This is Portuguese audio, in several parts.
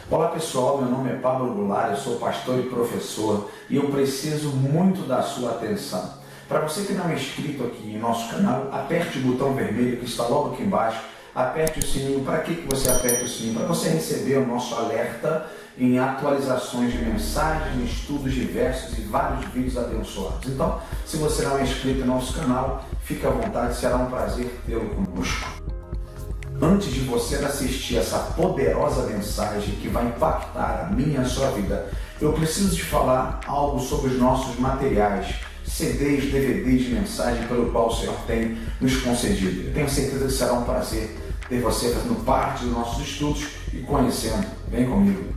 Olá pessoal, meu nome é Pablo Goulart, eu sou pastor e professor e eu preciso muito da sua atenção. Para você que não é inscrito aqui em nosso canal, aperte o botão vermelho que está logo aqui embaixo, aperte o sininho. Para que você aperte o sininho? Para você receber o nosso alerta em atualizações de mensagens, estudos diversos e vários vídeos abençoados. Então, se você não é inscrito em nosso canal, fique à vontade, será um prazer tê-lo conosco. Antes de você assistir essa poderosa mensagem que vai impactar a minha e a sua vida, eu preciso te falar algo sobre os nossos materiais, CDs, DVDs de mensagem pelo qual o Senhor tem nos concedido. Eu tenho certeza que será um prazer ter você fazendo parte dos nossos estudos e conhecendo. Vem comigo.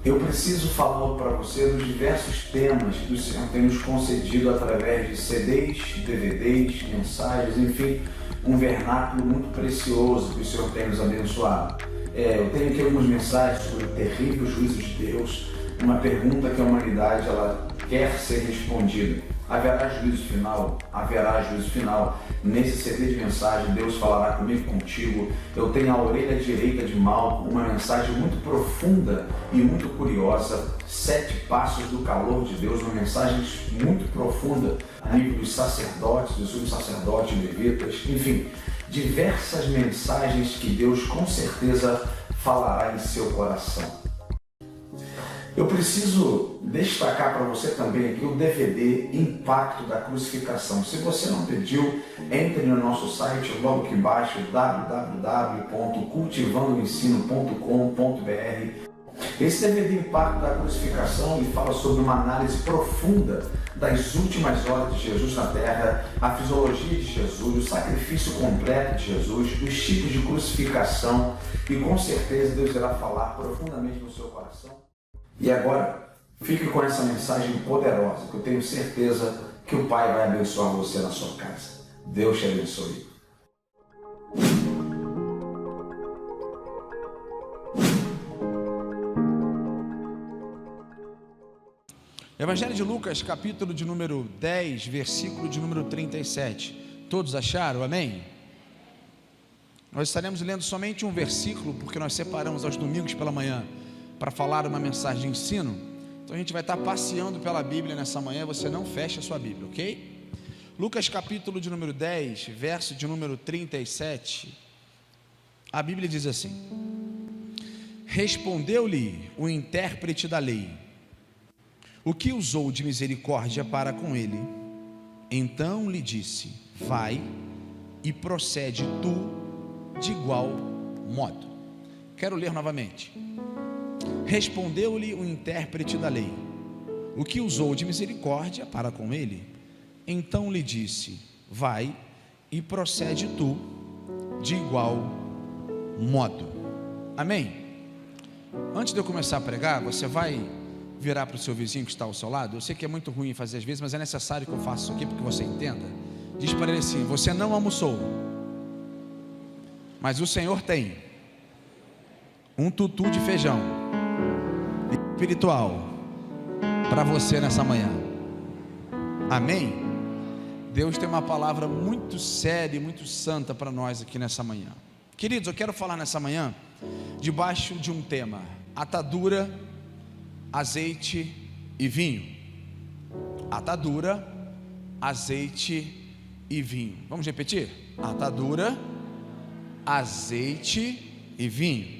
Eu preciso falar para você dos diversos temas que o Senhor tem nos concedido através de CDs, DVDs, mensagens, enfim, um vernáculo muito precioso que o Senhor tem nos abençoado. Eu tenho aqui algumas mensagens sobre o terrível juízo de Deus, uma pergunta que a humanidade ela quer ser respondida. Haverá juízo final? Haverá juízo final. Nesse CD de mensagem, Deus falará comigo, contigo. Eu tenho a orelha direita de Malco, uma mensagem muito profunda e muito curiosa. 7 passos do calor de Deus, uma mensagem muito profunda a nível dos sacerdotes, dos subsacerdotes, levitas, enfim, diversas mensagens que Deus com certeza falará em seu coração. Eu preciso destacar para você também aqui o DVD Impacto da Crucificação. Se você não pediu, entre no nosso site logo aqui embaixo, www.cultivandoensino.com.br. Esse DVD Impacto da Crucificação ele fala sobre uma análise profunda das últimas horas de Jesus na Terra, a fisiologia de Jesus, o sacrifício completo de Jesus, os tipos de crucificação e com certeza Deus irá falar profundamente no seu coração. E agora, fique com essa mensagem poderosa, que eu tenho certeza que o Pai vai abençoar você na sua casa. Deus te abençoe. Evangelho de Lucas, capítulo de número 10, versículo de número 37. Todos acharam? Amém? Nós estaremos lendo somente um versículo, porque nós separamos aos domingos pela manhã para falar uma mensagem de ensino. Então a gente vai estar passeando pela Bíblia nessa manhã. Você não fecha a sua Bíblia, ok? Lucas capítulo de número 10, verso de número 37. A Bíblia diz assim: Respondeu-lhe o intérprete da lei, o que usou de misericórdia para com ele. Então lhe disse: Vai e procede tu de igual modo. Quero ler novamente. Respondeu-lhe o intérprete da lei, o que usou de misericórdia para com ele. Então lhe disse: Vai e procede tu de igual modo. Amém? Antes de eu começar a pregar, você vai virar para o seu vizinho que está ao seu lado. Eu sei que é muito ruim fazer às vezes, mas é necessário que eu faça isso aqui para que você entenda. Diz para ele assim: você não almoçou, mas o Senhor tem um tutu de feijão espiritual para você nessa manhã. Amém? Deus tem uma palavra muito séria e muito santa para nós aqui nessa manhã. Queridos, eu quero falar nessa manhã debaixo de um tema: atadura, azeite e vinho. Atadura, azeite e vinho. Vamos repetir? Atadura, azeite e vinho.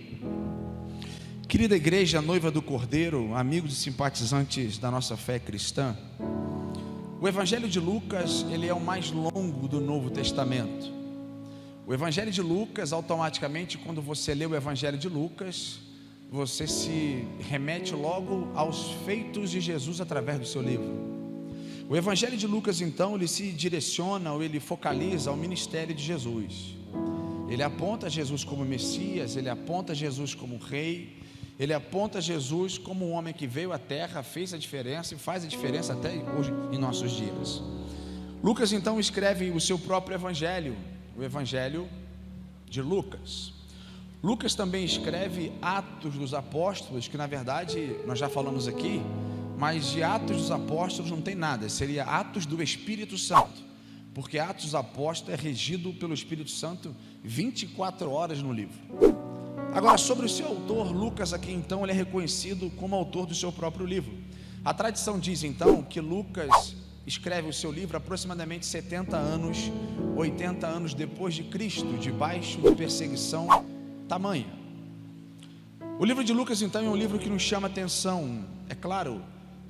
Querida igreja, noiva do Cordeiro, amigos e simpatizantes da nossa fé cristã, o Evangelho de Lucas, ele é o mais longo do Novo Testamento. O Evangelho de Lucas, automaticamente, quando você lê o Evangelho de Lucas, você se remete logo aos feitos de Jesus através do seu livro. O Evangelho de Lucas, então, ele se direciona, ou ele focaliza ao ministério de Jesus. Ele aponta Jesus como Messias, ele aponta Jesus como Rei, ele aponta Jesus como um homem que veio à terra, fez a diferença e faz a diferença até hoje em nossos dias. Lucas então escreve o seu próprio evangelho, o Evangelho de Lucas. Lucas também escreve Atos dos Apóstolos, que na verdade nós já falamos aqui, mas de Atos dos Apóstolos não tem nada, seria Atos do Espírito Santo, porque Atos dos Apóstolos é regido pelo Espírito Santo 24 horas no livro. Agora, sobre o seu autor, Lucas aqui então, ele é reconhecido como autor do seu próprio livro. A tradição diz então que Lucas escreve o seu livro aproximadamente 70 anos, 80 anos depois de Cristo, debaixo de perseguição tamanha. O livro de Lucas então é um livro que nos chama atenção. É claro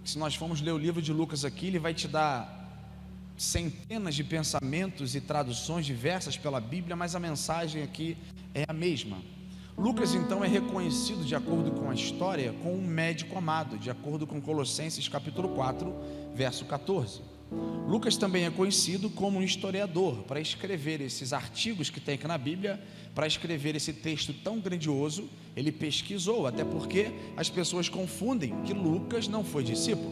que se nós formos ler o livro de Lucas aqui, ele vai te dar centenas de pensamentos e traduções diversas pela Bíblia, mas a mensagem aqui é a mesma. Lucas então é reconhecido, de acordo com a história, como um médico amado, de acordo com Colossenses capítulo 4, verso 14. Lucas também é conhecido como um historiador, para escrever esses artigos que tem aqui na Bíblia, para escrever esse texto tão grandioso. Ele pesquisou, até porque as pessoas confundem que Lucas não foi discípulo.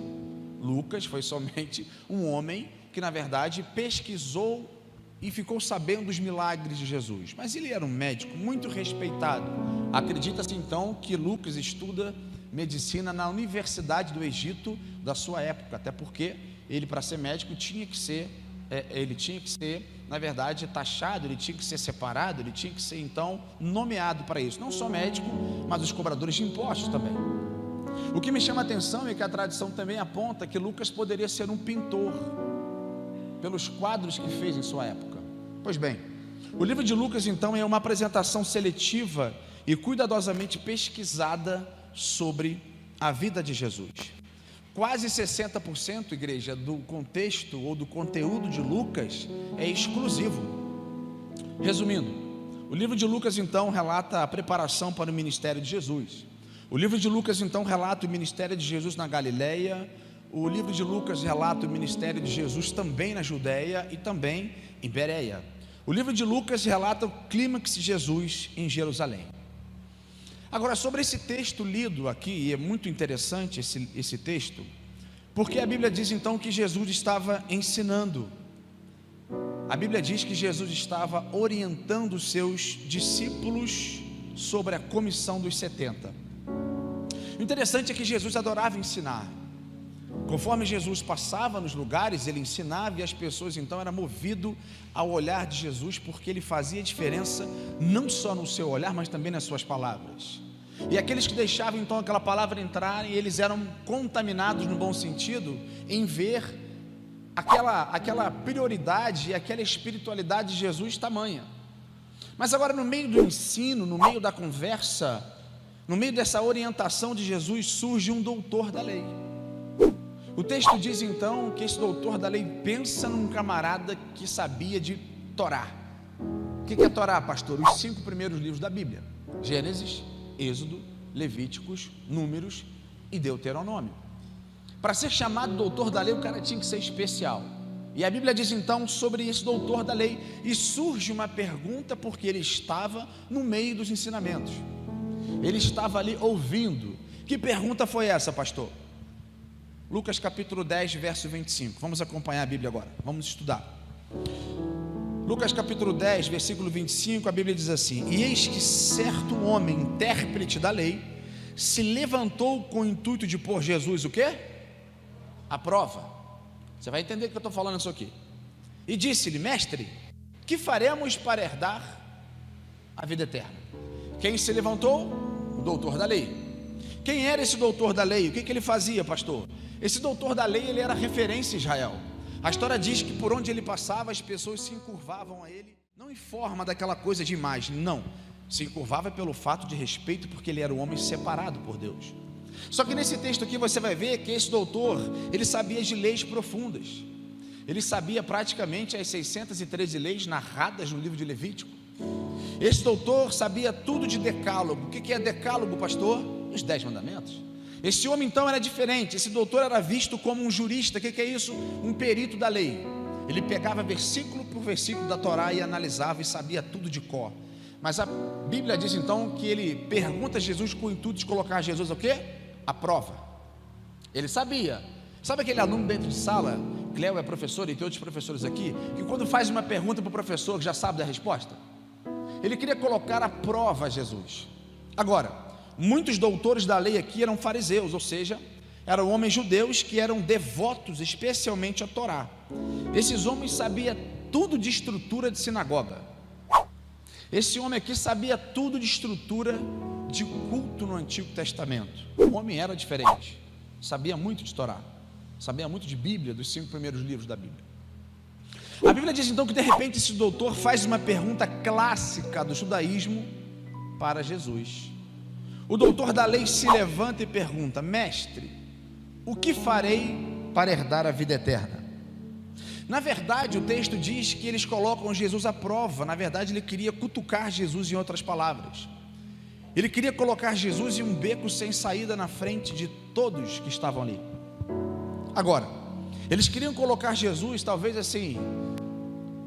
Lucas foi somente um homem que na verdade pesquisou e ficou sabendo dos milagres de Jesus, mas ele era um médico muito respeitado. Acredita-se então que Lucas estuda medicina na Universidade do Egito da sua época, até porque ele, para ser médico, tinha que ser, na verdade, taxado, ele tinha que ser separado, ele tinha que ser então nomeado para isso, não só médico, mas os cobradores de impostos também. O que me chama a atenção é que a tradição também aponta que Lucas poderia ser um pintor, pelos quadros que fez em sua época. Pois bem, o livro de Lucas então é uma apresentação seletiva e cuidadosamente pesquisada sobre a vida de Jesus. Quase 60%, igreja, do contexto ou do conteúdo de Lucas é exclusivo. Resumindo, o livro de Lucas então relata a preparação para o ministério de Jesus. O livro de Lucas então relata o ministério de Jesus na Galileia. O livro de Lucas relata o ministério de Jesus também na Judeia e também em Bereia. O livro de Lucas relata o clímax de Jesus em Jerusalém. Agora, sobre esse texto lido aqui, e é muito interessante esse texto, porque a Bíblia diz então que Jesus estava ensinando. A Bíblia diz que Jesus estava orientando os seus discípulos sobre a comissão dos 70. O interessante é que Jesus adorava ensinar. Conforme Jesus passava nos lugares, ele ensinava, e as pessoas então eram movidas ao olhar de Jesus, porque ele fazia diferença não só no seu olhar, mas também nas suas palavras. E aqueles que deixavam então aquela palavra entrar, eles eram contaminados no bom sentido, em ver aquela prioridade e aquela espiritualidade de Jesus tamanha. Mas agora, no meio do ensino, no meio da conversa, no meio dessa orientação de Jesus, surge um doutor da lei. O texto diz então que esse doutor da lei pensa num camarada que sabia de Torá. O que é Torá, pastor? Os 5 primeiros livros da Bíblia: Gênesis, Êxodo, Levíticos, Números e Deuteronômio. Para ser chamado doutor da lei, o cara tinha que ser especial. E a Bíblia diz então sobre esse doutor da lei, e surge uma pergunta, porque ele estava no meio dos ensinamentos, ele estava ali ouvindo. Que pergunta foi essa, pastor? Lucas capítulo 10, verso 25. Vamos acompanhar a Bíblia agora, vamos estudar. Lucas capítulo 10, versículo 25, a Bíblia diz assim: e eis que certo homem, intérprete da lei, se levantou com o intuito de pôr Jesus, o quê? À prova. Você vai entender que eu estou falando isso aqui. E disse-lhe: mestre, que faremos para herdar a vida eterna? Quem se levantou? O doutor da lei. Quem era esse doutor da lei? O que ele fazia, pastor? Esse doutor da lei, ele era referência em Israel. A história diz que por onde ele passava, as pessoas se encurvavam a ele, não em forma daquela coisa de imagem, não, se encurvava pelo fato de respeito, porque ele era um homem separado por Deus. Só que nesse texto aqui você vai ver que esse doutor, ele sabia de leis profundas. Ele sabia praticamente as 613 leis narradas no livro de Levítico. Esse doutor sabia tudo de decálogo. O que é decálogo, pastor? Os 10 mandamentos. Esse homem então era diferente. Esse doutor era visto como um jurista. O que é isso? Um perito da lei. Ele pegava versículo por versículo da Torá e analisava e sabia tudo de cor. Mas a Bíblia diz então que ele pergunta a Jesus com o intuito de colocar Jesus o quê? À prova. Ele sabia. Sabe aquele aluno dentro de sala? Cléo é professor e tem outros professores aqui, que quando faz uma pergunta para o professor que já sabe da resposta, ele queria colocar à prova Jesus. Agora, muitos doutores da lei aqui eram fariseus, ou seja, eram homens judeus que eram devotos especialmente à Torá. Esses homens sabiam tudo de estrutura de sinagoga. Esse homem aqui sabia tudo de estrutura de culto no Antigo Testamento. O homem era diferente, sabia muito de Torá, sabia muito de Bíblia, dos 5 primeiros livros da Bíblia. A Bíblia diz então que de repente esse doutor faz uma pergunta clássica do judaísmo para Jesus. O doutor da lei se levanta e pergunta: mestre, o que farei para herdar a vida eterna? Na verdade, o texto diz que eles colocam Jesus à prova. Na verdade, ele queria cutucar Jesus, em outras palavras. Ele queria colocar Jesus em um beco sem saída na frente de todos que estavam ali. Agora, eles queriam colocar Jesus, talvez assim,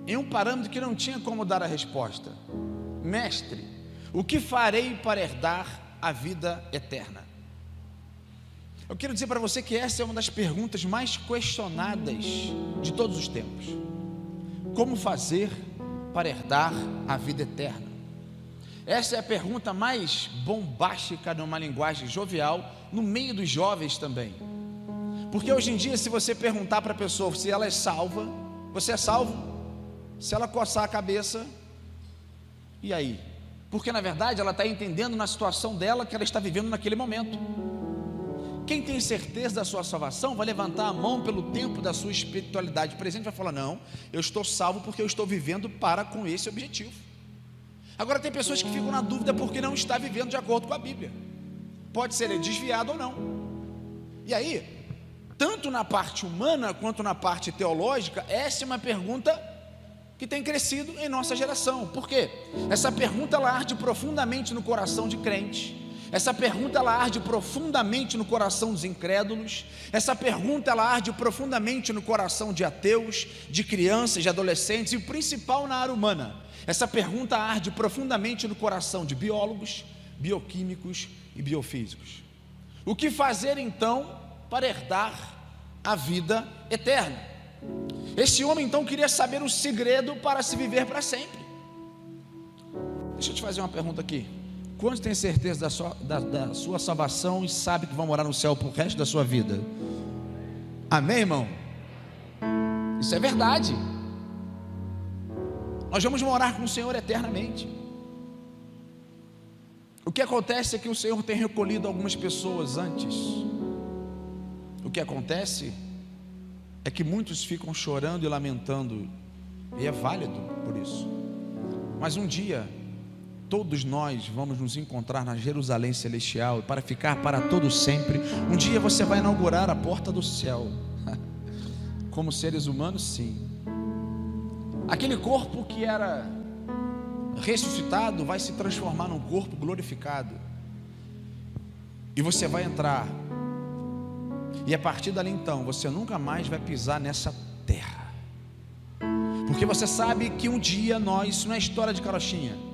em um parâmetro que não tinha como dar a resposta. Mestre, o que farei para herdar a vida eterna? Eu quero dizer para você que essa é uma das perguntas mais questionadas de todos os tempos. Como fazer para herdar a vida eterna? Essa é a pergunta mais bombástica numa linguagem jovial, no meio dos jovens também. Porque hoje em dia, se você perguntar para a pessoa se ela é salva, você é salvo? Se ela coçar a cabeça, e aí? Porque na verdade ela está entendendo na situação dela que ela está vivendo naquele momento. Quem tem certeza da sua salvação vai levantar a mão pelo tempo da sua espiritualidade presente e vai falar: não, eu estou salvo porque eu estou vivendo para com esse objetivo. Agora tem pessoas que ficam na dúvida porque não está vivendo de acordo com a Bíblia. Pode ser desviado ou não. E aí, tanto na parte humana quanto na parte teológica, essa é uma pergunta que tem crescido em nossa geração. Por quê? Essa pergunta ela arde profundamente no coração de crentes. Essa pergunta ela arde profundamente no coração dos incrédulos. Essa pergunta ela arde profundamente no coração de ateus, de crianças, de adolescentes, e o principal na área humana. Essa pergunta arde profundamente no coração de biólogos, bioquímicos e biofísicos. O que fazer então para herdar a vida eterna? Esse homem então queria saber o segredo para se viver para sempre. Deixa eu te fazer uma pergunta aqui. Quantos têm certeza da sua salvação e sabe que vão morar no céu por resto da sua vida? Amém, irmão? Isso é verdade. Nós vamos morar com o Senhor eternamente. O que acontece é que o Senhor tem recolhido algumas pessoas antes. O que acontece é que muitos ficam chorando e lamentando, e é válido por isso. Mas um dia todos nós vamos nos encontrar na Jerusalém Celestial para ficar para todo sempre. Um dia você vai inaugurar a porta do céu. Como seres humanos, sim. Aquele corpo que era ressuscitado vai se transformar num corpo glorificado. E você vai entrar. E a partir dali então, você nunca mais vai pisar nessa terra. Porque você sabe que um dia nós, isso não é história de carochinha.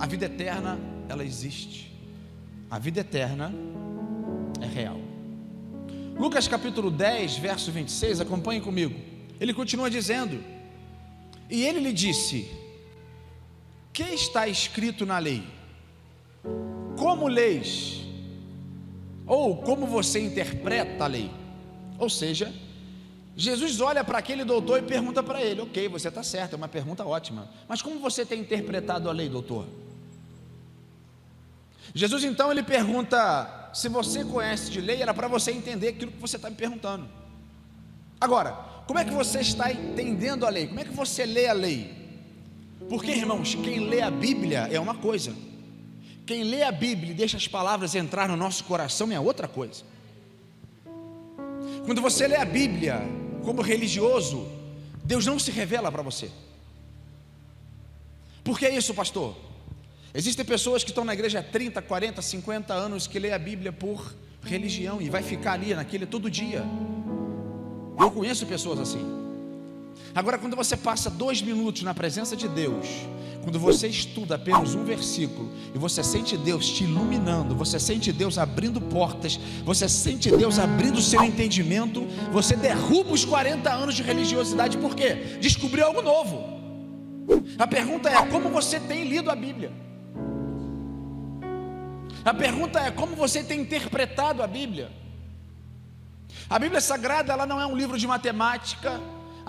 A vida eterna, ela existe. A vida eterna é real. Lucas capítulo 10, verso 26, acompanhe comigo. Ele continua dizendo: e ele lhe disse: que está escrito na lei? Como leis? Ou como você interpreta a lei? Ou seja, Jesus olha para aquele doutor e pergunta para ele: ok, você está certo, é uma pergunta ótima, mas como você tem interpretado a lei, doutor? Jesus então ele pergunta: se você conhece de lei, era para você entender aquilo que você está me perguntando. Agora, como é que você está entendendo a lei? Como é que você lê a lei? Porque, irmãos, quem lê a Bíblia é uma coisa, quem lê a Bíblia e deixa as palavras entrar no nosso coração é outra coisa. Quando você lê a Bíblia como religioso, Deus não se revela para você. Por que isso, pastor? Existem pessoas que estão na igreja há 30, 40, 50 anos que lê a Bíblia por religião e vai ficar ali naquele todo dia. Eu conheço pessoas assim. Agora, quando você passa 2 minutos na presença de Deus, quando você estuda apenas um versículo e você sente Deus te iluminando, você sente Deus abrindo portas, você sente Deus abrindo o seu entendimento, você derruba os 40 anos de religiosidade. Por quê? Descobriu algo novo. A pergunta é: como você tem lido a Bíblia? A pergunta é: como você tem interpretado a Bíblia? A Bíblia Sagrada, ela não é um livro de matemática.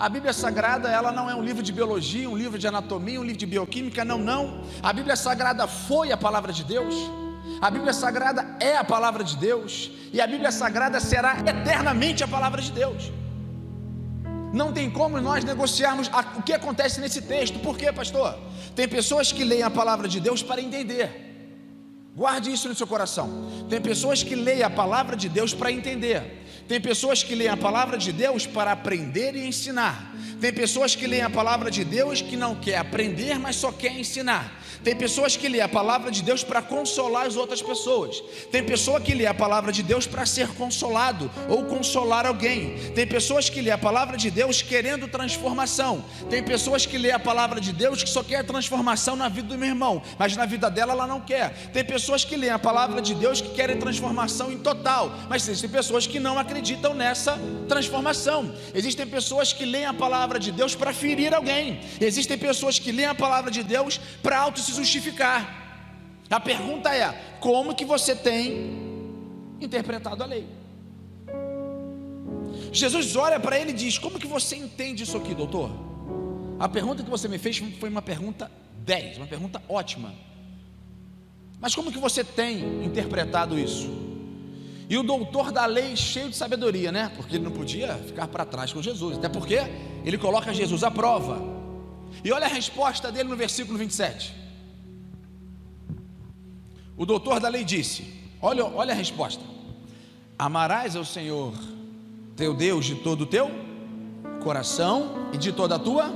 A Bíblia Sagrada, ela não é um livro de biologia, um livro de anatomia, um livro de bioquímica, não. A Bíblia Sagrada foi a palavra de Deus. A Bíblia Sagrada é a palavra de Deus. E a Bíblia Sagrada será eternamente a palavra de Deus. Não tem como nós negociarmos o que acontece nesse texto. Por quê, pastor? Tem pessoas que leem a palavra de Deus para entender. Guarde isso no seu coração. Tem pessoas que leem a palavra de Deus para entender. Tem pessoas que leem a palavra de Deus para aprender e ensinar. Tem pessoas que leem a palavra de Deus que não quer aprender, mas só quer ensinar. Tem pessoas que lêem a palavra de Deus para consolar as outras pessoas. Tem pessoa que lê a palavra de Deus para ser consolado ou consolar alguém. Tem pessoas que lêem a palavra de Deus querendo transformação. Tem pessoas que lêem a palavra de Deus que só quer transformação na vida do meu irmão, mas na vida dela ela não quer. Tem pessoas que lêem a palavra de Deus que querem transformação em total, mas existem pessoas que não acreditam nessa transformação. Existem pessoas que leem a palavra de Deus para ferir alguém. Existem pessoas que leem a palavra de Deus para se justificar. A pergunta é: como que você tem interpretado a lei? Jesus olha para ele e diz: como que você entende isso aqui, doutor? A pergunta que você me fez foi uma pergunta 10, uma pergunta ótima. Mas como que você tem interpretado isso? E o doutor da lei, cheio de sabedoria, né? Porque ele não podia ficar para trás com Jesus, até porque ele coloca Jesus à prova. E olha a resposta dele no versículo 27. O doutor da lei disse: olha a resposta: amarás ao Senhor teu Deus de todo o teu coração e de toda a tua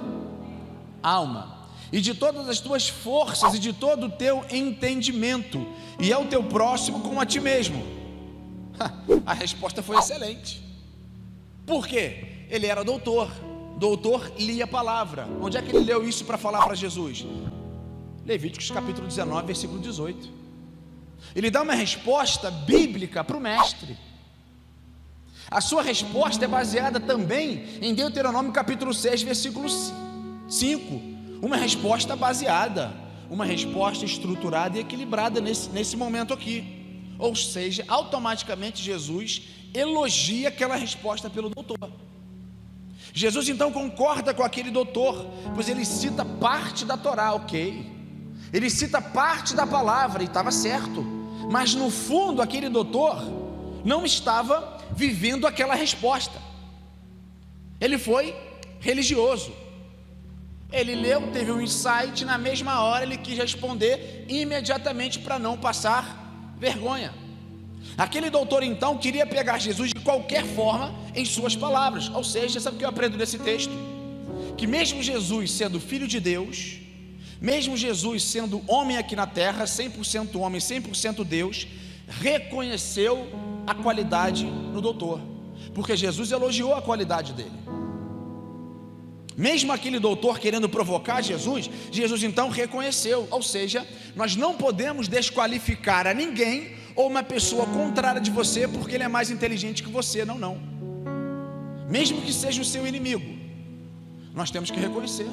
alma e de todas as tuas forças e de todo o teu entendimento, e ao teu próximo como a ti mesmo. A resposta foi excelente. Por quê? Ele era doutor lia a palavra. Onde é que ele leu isso para falar para Jesus? Levíticos capítulo 19, versículo 18. Ele dá uma resposta bíblica para o mestre. A sua resposta é baseada também em Deuteronômio capítulo 6, versículo 5. Uma resposta baseada, uma resposta estruturada e equilibrada nesse momento aqui. Ou seja, automaticamente Jesus elogia aquela resposta pelo doutor. Jesus então concorda com aquele doutor, pois ele cita parte da Torá, ok? Ele cita parte da palavra e estava certo. Mas no fundo aquele doutor não estava vivendo aquela resposta. Ele foi religioso. Ele leu, teve um insight, na mesma hora ele quis responder imediatamente para não passar vergonha. Aquele doutor então queria pegar Jesus de qualquer forma em suas palavras. Ou seja, sabe o que eu aprendo nesse texto? Que mesmo Jesus sendo filho de Deus, mesmo Jesus sendo homem aqui na terra, 100% homem, 100% Deus, reconheceu a qualidade no doutor, porque Jesus elogiou a qualidade dele. Mesmo aquele doutor querendo provocar Jesus, Jesus então reconheceu. Ou seja, nós não podemos desqualificar a ninguém ou uma pessoa contrária de você porque ele é mais inteligente que você, não. Mesmo que seja o seu inimigo, nós temos que reconhecer,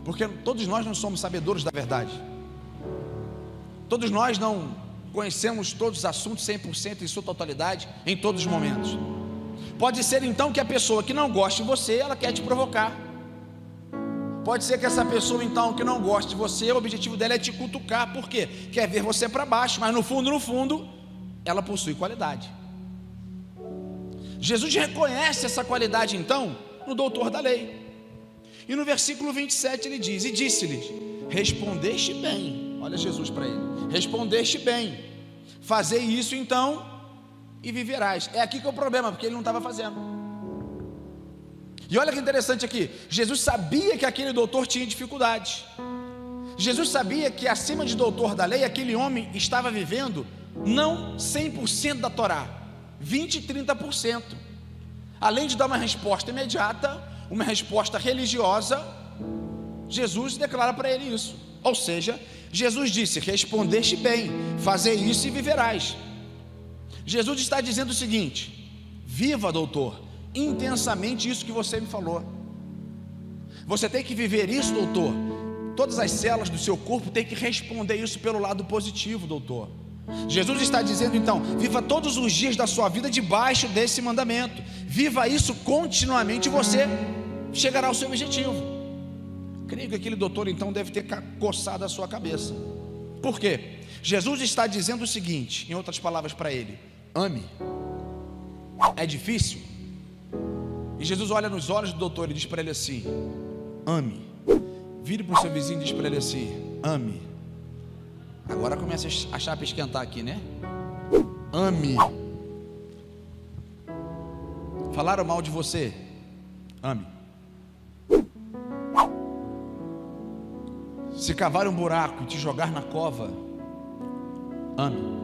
porque todos nós não somos sabedores da verdade. Todos nós não conhecemos todos os assuntos 100% em sua totalidade, em todos os momentos. Pode ser então que a pessoa que não gosta de você, ela quer te provocar. Pode ser que essa pessoa então que não gosta de você, o objetivo dela é te cutucar. Por quê? Quer ver você para baixo, mas no fundo, ela possui qualidade. Jesus reconhece essa qualidade então no doutor da lei. E no versículo 27 ele diz: e disse-lhes: respondeste bem. Olha Jesus para ele: respondeste bem, fazei isso então e viverás. É aqui que é o problema, porque ele não estava fazendo. E olha que interessante aqui, Jesus sabia que aquele doutor tinha dificuldades. Jesus sabia que acima de doutor da lei, aquele homem estava vivendo não 100% da Torá, 20% e 30%. Além de dar uma resposta imediata, uma resposta religiosa, Jesus declara para ele isso. Ou seja, Jesus disse: respondeste bem, fazei isso e viverás. Jesus está dizendo o seguinte: viva, doutor, intensamente isso que você me falou. Você tem que viver isso, doutor. Todas as células do seu corpo têm que responder isso pelo lado positivo, doutor. Jesus está dizendo então: viva todos os dias da sua vida debaixo desse mandamento. Viva isso continuamente, você chegará ao seu objetivo. Creio que aquele doutor então deve ter coçado a sua cabeça. Por quê? Jesus está dizendo o seguinte, em outras palavras para ele: ame. É difícil? E Jesus olha nos olhos do doutor e diz para ele assim: ame. Vire para o seu vizinho e diz para ele assim: ame. Agora começa a chapa esquentar aqui, né? Ame. Falaram mal de você? Ame. Se cavar um buraco e te jogar na cova, ame.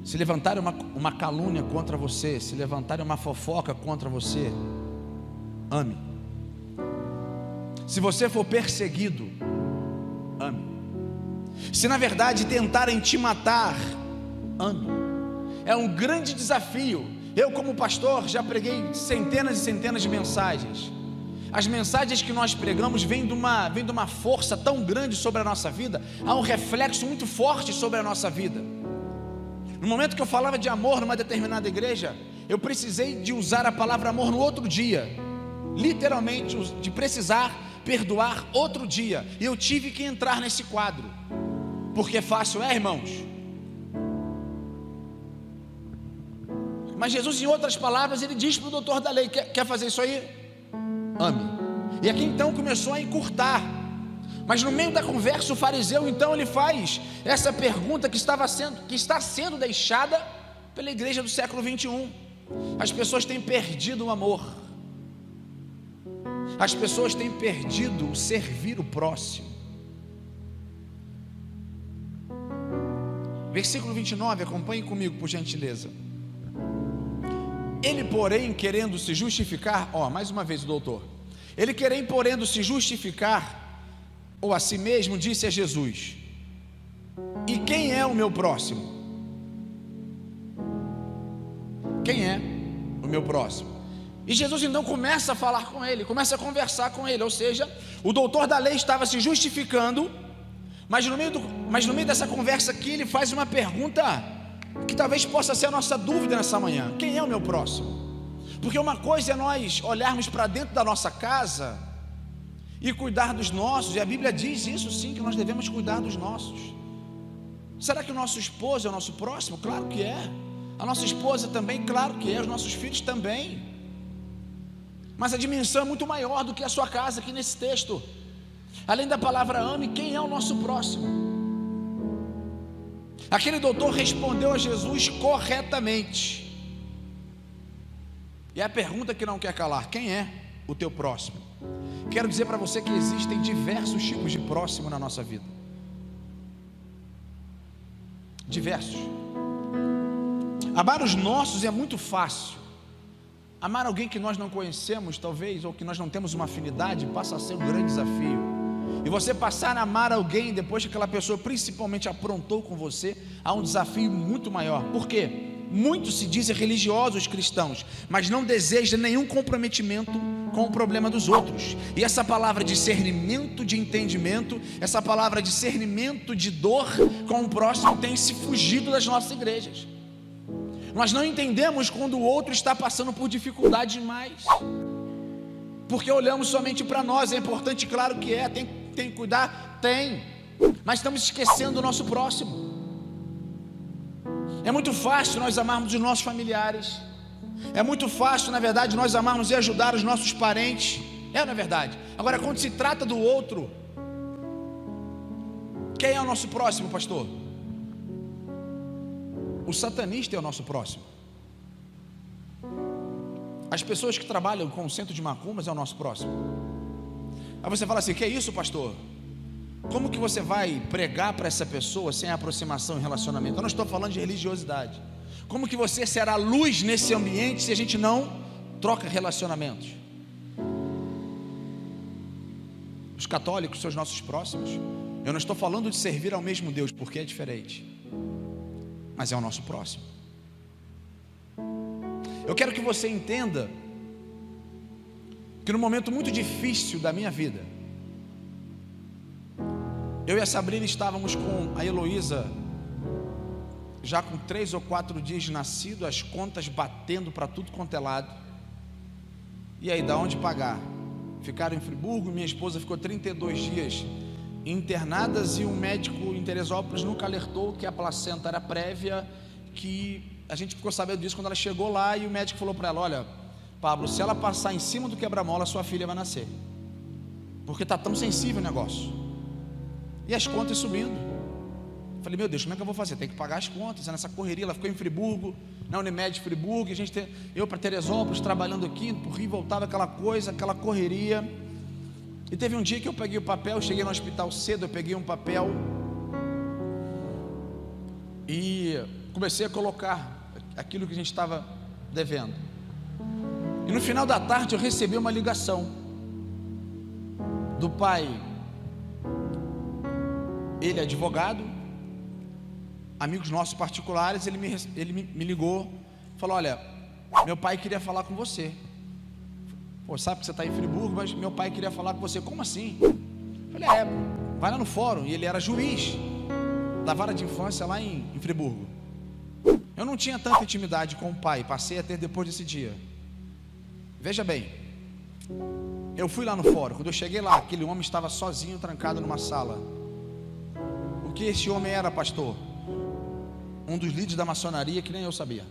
Se levantarem uma calúnia contra você, se levantarem uma fofoca contra você, ame. Se você for perseguido, ame. Se na verdade tentarem te matar, ame. É um grande desafio. Eu, como pastor, já preguei centenas e centenas de mensagens. As mensagens que nós pregamos vêm de uma força tão grande sobre a nossa vida. Há um reflexo muito forte sobre a nossa vida. No momento que eu falava de amor numa determinada igreja, eu precisei de usar a palavra amor no outro dia. Literalmente, de precisar perdoar outro dia. E eu tive que entrar nesse quadro. Porque fácil é, irmãos? Mas Jesus, em outras palavras, ele diz para o doutor da lei: quer fazer isso aí? Ame. E aqui então começou a encurtar. Mas no meio da conversa, o fariseu então ele faz essa pergunta que está sendo deixada pela igreja do século 21. As pessoas têm perdido o amor. As pessoas têm perdido o servir o próximo. Versículo 29, acompanhe comigo por gentileza. Ele, porém, querendo se justificar, mais uma vez o doutor, ele querendo se justificar, ou a si mesmo, disse a Jesus: e quem é o meu próximo? Quem é o meu próximo? E Jesus então começa a falar com ele, começa a conversar com ele, ou seja, o doutor da lei estava se justificando, mas no meio dessa conversa aqui, ele faz uma pergunta que talvez possa ser a nossa dúvida nessa manhã: quem é o meu próximo? Porque uma coisa é nós olharmos para dentro da nossa casa e cuidar dos nossos, e a Bíblia diz isso sim, que nós devemos cuidar dos nossos. Será que o nosso esposo é o nosso próximo? Claro que é. A nossa esposa também, claro que é. Os nossos filhos também. Mas a dimensão é muito maior do que a sua casa aqui nesse texto. Além da palavra ame, quem é o nosso próximo? Aquele doutor respondeu a Jesus corretamente. E a pergunta que não quer calar: quem é o teu próximo? Quero dizer para você que existem diversos tipos de próximo na nossa vida. Diversos. Amar os nossos é muito fácil. Amar alguém que nós não conhecemos, talvez, ou que nós não temos uma afinidade, passa a ser um grande desafio. E você passar a amar alguém depois que aquela pessoa principalmente aprontou com você, há um desafio muito maior. Por quê? Muitos se dizem religiosos cristãos, mas não desejam nenhum comprometimento com o problema dos outros. E essa palavra discernimento de entendimento, essa palavra discernimento de dor com o próximo tem se fugido das nossas igrejas. Nós não entendemos quando o outro está passando por dificuldade demais, porque olhamos somente para nós. É importante, claro que é, tem que cuidar, tem, mas estamos esquecendo do nosso próximo. É muito fácil nós amarmos os nossos familiares, é muito fácil, na verdade, nós amarmos e ajudar os nossos parentes, na verdade. Agora, quando se trata do outro, quem é o nosso próximo, pastor? O satanista é o nosso próximo. As pessoas que trabalham com o centro de macumbas é o nosso próximo. Aí você fala assim: que é isso, pastor? Como que você vai pregar para essa pessoa sem aproximação e relacionamento? Eu não estou falando de religiosidade. Como que você será luz nesse ambiente se a gente não troca relacionamentos? Os católicos são os nossos próximos. Eu não estou falando de servir ao mesmo Deus, porque é diferente, mas é o nosso próximo. Eu quero que você entenda que no momento muito difícil da minha vida, eu e a Sabrina estávamos com a Heloísa, já com 3 ou 4 dias de nascido, as contas batendo para tudo quanto é lado. E aí, da onde pagar? Ficaram em Friburgo, minha esposa ficou 32 dias internadas e um médico em Teresópolis nunca alertou que a placenta era prévia, que a gente ficou sabendo disso quando ela chegou lá e o médico falou para ela: olha, Pablo, se ela passar em cima do quebra-mola, sua filha vai nascer, porque está tão sensível o negócio. E as contas subindo. Falei, meu Deus, como é que eu vou fazer? Tem que pagar as contas. Nessa correria, ela ficou em Friburgo, na Unimed Friburgo, eu para Teresópolis, trabalhando aqui, por Rio, voltava aquela coisa, aquela correria. E teve um dia que eu peguei o papel, cheguei no hospital cedo, eu peguei um papel e comecei a colocar aquilo que a gente estava devendo. E no final da tarde eu recebi uma ligação do pai. Ele é advogado, amigos nossos particulares. Ele me ligou, falou: olha, meu pai queria falar com você. Pô, sabe que você está em Friburgo, mas meu pai queria falar com você. Como assim? Falei, vai lá no fórum. E ele era juiz da vara de infância lá em Friburgo. Eu não tinha tanta intimidade com o pai, passei a ter depois desse dia. Veja bem, eu fui lá no fórum. Quando eu cheguei lá, aquele homem estava sozinho, trancado numa sala. O que esse homem era, pastor? Um dos líderes da maçonaria, que nem eu sabia.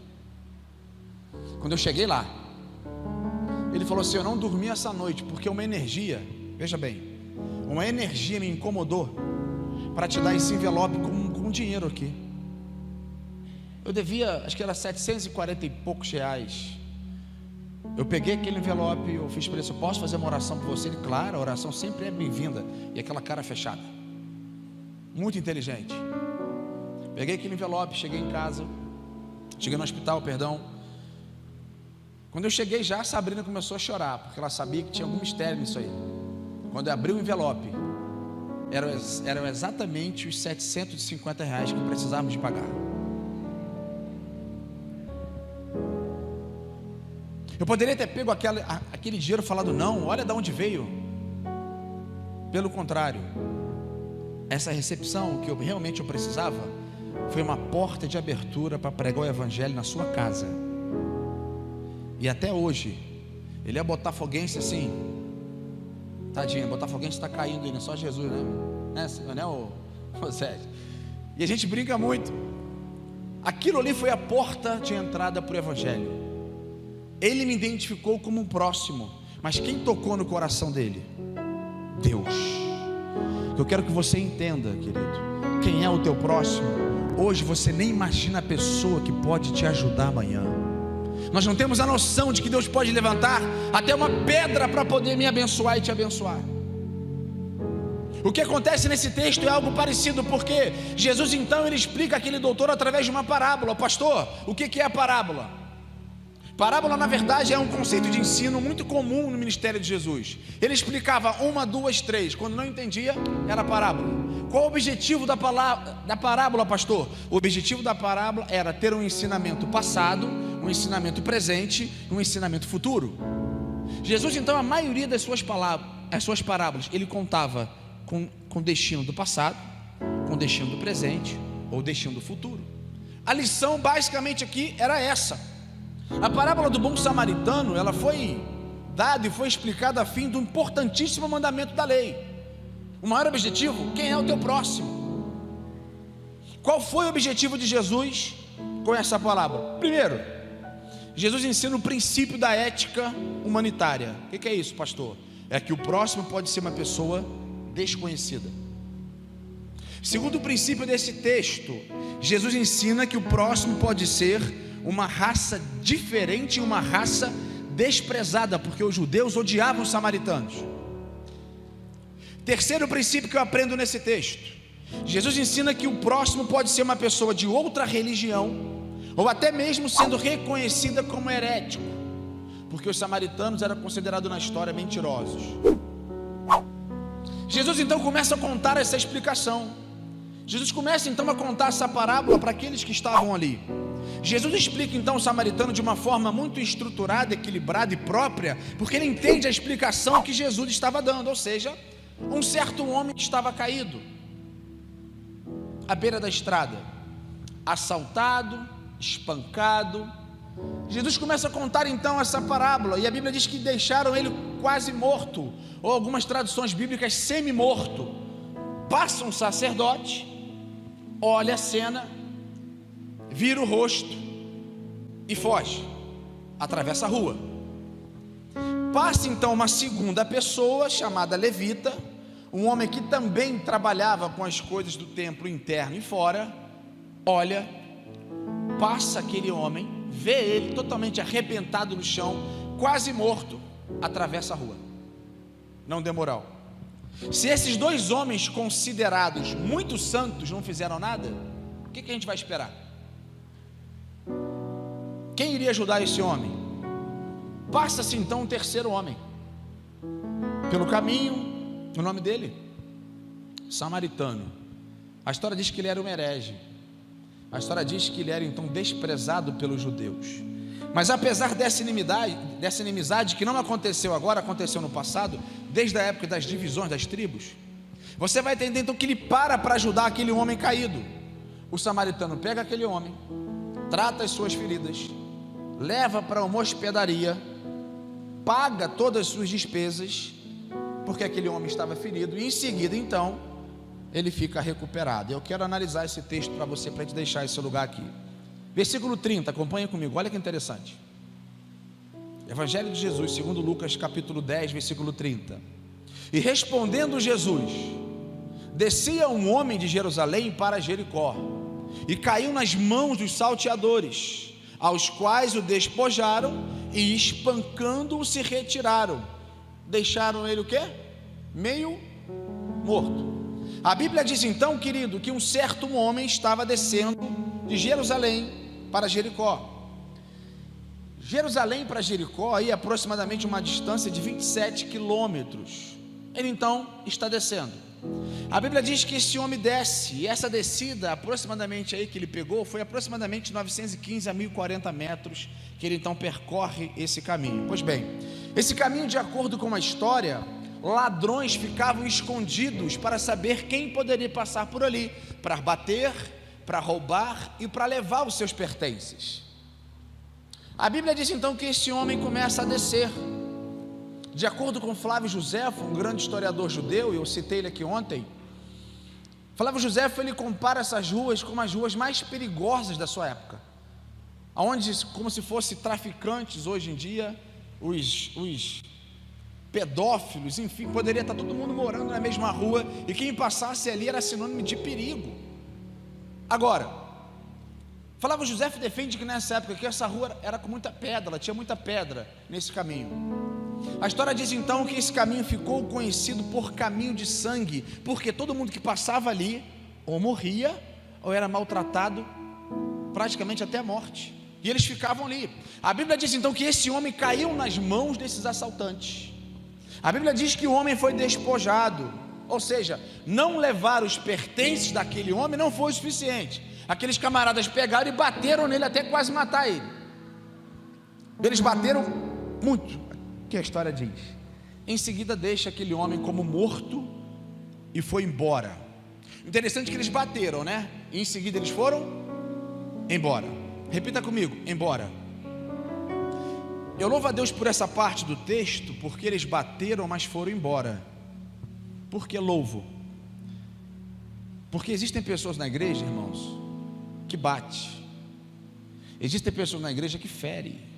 Quando eu cheguei lá, ele falou assim: eu não dormi essa noite, porque uma energia, veja bem, uma energia me incomodou para te dar esse envelope com dinheiro aqui. Eu devia, acho que era 740 e poucos reais. Eu peguei aquele envelope, eu fiz para ele: eu posso fazer uma oração por você? Ele, claro, a oração sempre é bem-vinda. E aquela cara fechada, muito inteligente. Peguei aquele envelope, cheguei em casa, cheguei no hospital, perdão. Quando eu cheguei já, a Sabrina começou a chorar, porque ela sabia que tinha algum mistério nisso aí. Quando eu abri o envelope, eram exatamente os 750 reais que precisávamos de pagar. Eu poderia ter pego aquele dinheiro e falado: não, olha de onde veio. Pelo contrário, essa recepção que eu realmente precisava foi uma porta de abertura para pregar o evangelho na sua casa. E até hoje, ele é botafoguense assim, tadinho, botafoguense está caindo aí, não é só Jesus, né o Sérgio? E a gente brinca muito. Aquilo ali foi a porta de entrada para o evangelho. Ele me identificou como um próximo, mas quem tocou no coração dele? Deus. Eu quero que você entenda, querido, quem é o teu próximo. Hoje você nem imagina a pessoa que pode te ajudar amanhã. Nós não temos a noção de que Deus pode levantar até uma pedra para poder me abençoar e te abençoar. O que acontece nesse texto é algo parecido, porque Jesus então ele explica aquele doutor através de uma parábola. Pastor, o que é a parábola? Parábola, na verdade, é um conceito de ensino muito comum no ministério de Jesus. Ele explicava 1, 2, 3. Quando não entendia, era parábola. Qual o objetivo da parábola, pastor? O objetivo da parábola era ter um ensinamento passado, um ensinamento presente, um ensinamento futuro. Jesus, então, a maioria das suas parábolas, ele contava com destino do passado, com destino do presente ou destino do futuro. A lição basicamente aqui era essa. A parábola do bom samaritano, ela foi dada e foi explicada a fim do importantíssimo mandamento da lei. O maior objetivo: quem é o teu próximo? Qual foi o objetivo de Jesus com essa parábola? Primeiro, Jesus ensina o princípio da ética humanitária. O que é isso, pastor? É que o próximo pode ser uma pessoa desconhecida. Segundo o princípio desse texto, Jesus ensina que o próximo pode ser uma raça diferente e uma raça desprezada, porque os judeus odiavam os samaritanos. Terceiro princípio que eu aprendo nesse texto: Jesus ensina que o próximo pode ser uma pessoa de outra religião, ou até mesmo sendo reconhecida como herético, porque os samaritanos eram considerados na história mentirosos. Jesus então começa a contar essa explicação. Jesus começa então a contar essa parábola para aqueles que estavam ali. Jesus explica então o samaritano de uma forma muito estruturada, equilibrada e própria, porque ele entende a explicação que Jesus estava dando. Ou seja, um certo homem estava caído à beira da estrada, assaltado, espancado, Jesus começa a contar então essa parábola, e a Bíblia diz que deixaram ele quase morto, ou algumas traduções bíblicas semi-morto. Passa um sacerdote, olha a cena, vira o rosto e foge, atravessa a rua. Passa então uma segunda pessoa chamada levita, um homem que também trabalhava com as coisas do templo interno e fora. Olha, passa aquele homem, vê ele totalmente arrebentado no chão, quase morto, atravessa a rua. Não deu moral. Se esses dois homens considerados muito santos não fizeram nada, o que a gente vai esperar? Quem iria ajudar esse homem? Passa-se então um terceiro homem pelo caminho, o nome dele? Samaritano. A história diz que ele era um herege. A história diz que ele era então desprezado pelos judeus. Mas apesar dessa inimizade que não aconteceu agora, aconteceu no passado, desde a época das divisões das tribos, você vai entender então que ele para ajudar aquele homem caído. O samaritano pega aquele homem, trata as suas feridas, leva para uma hospedaria, paga todas as suas despesas, porque aquele homem estava ferido, e em seguida então ele fica recuperado. Eu quero analisar esse texto para você, para te deixar esse lugar aqui. Versículo 30, acompanha comigo, olha que interessante. Evangelho de Jesus, segundo Lucas, capítulo 10, versículo 30. E respondendo Jesus, descia um homem de Jerusalém para Jericó, e caiu nas mãos dos salteadores, aos quais o despojaram, e espancando-o se retiraram. Deixaram ele o quê? Meio morto. A Bíblia diz então, querido, que um certo homem estava descendo de Jerusalém para Jericó. Jerusalém para Jericó, aí aproximadamente uma distância de 27 quilômetros. Ele então está descendo. A Bíblia diz que esse homem desce, e essa descida aproximadamente aí que ele pegou, foi aproximadamente 915 a 1040 metros, que ele então percorre esse caminho. Pois bem, esse caminho, de acordo com a história, ladrões ficavam escondidos para saber quem poderia passar por ali, para bater, para roubar e para levar os seus pertences. A Bíblia diz então que esse homem começa a descer. De acordo com Flávio Josefo, um grande historiador judeu, eu citei ele aqui ontem, Flávio Josefo, ele compara essas ruas como as ruas mais perigosas da sua época, onde, como se fossem traficantes hoje em dia, os pedófilos, enfim, poderia estar todo mundo morando na mesma rua, e quem passasse ali era sinônimo de perigo. Agora, Flávio Josefo defende que nessa época que essa rua era com muita pedra, ela tinha muita pedra nesse caminho. A história diz então que esse caminho ficou conhecido por caminho de sangue, porque todo mundo que passava ali ou morria ou era maltratado praticamente até a morte, e eles ficavam ali. A Bíblia diz então que esse homem caiu nas mãos desses assaltantes. A Bíblia diz que o homem foi despojado, ou seja, não levar os pertences daquele homem não foi o suficiente. Aqueles camaradas pegaram e bateram nele até quase matar ele. Eles bateram muito, que a história diz. Em seguida deixa aquele homem como morto e foi embora. Interessante que eles bateram, né? E em seguida eles foram embora. Repita comigo, embora. Eu louvo a Deus por essa parte do texto, porque eles bateram, mas foram embora. Por que louvo? Porque existem pessoas na igreja, irmãos, que bate. Existem pessoas na igreja que fere.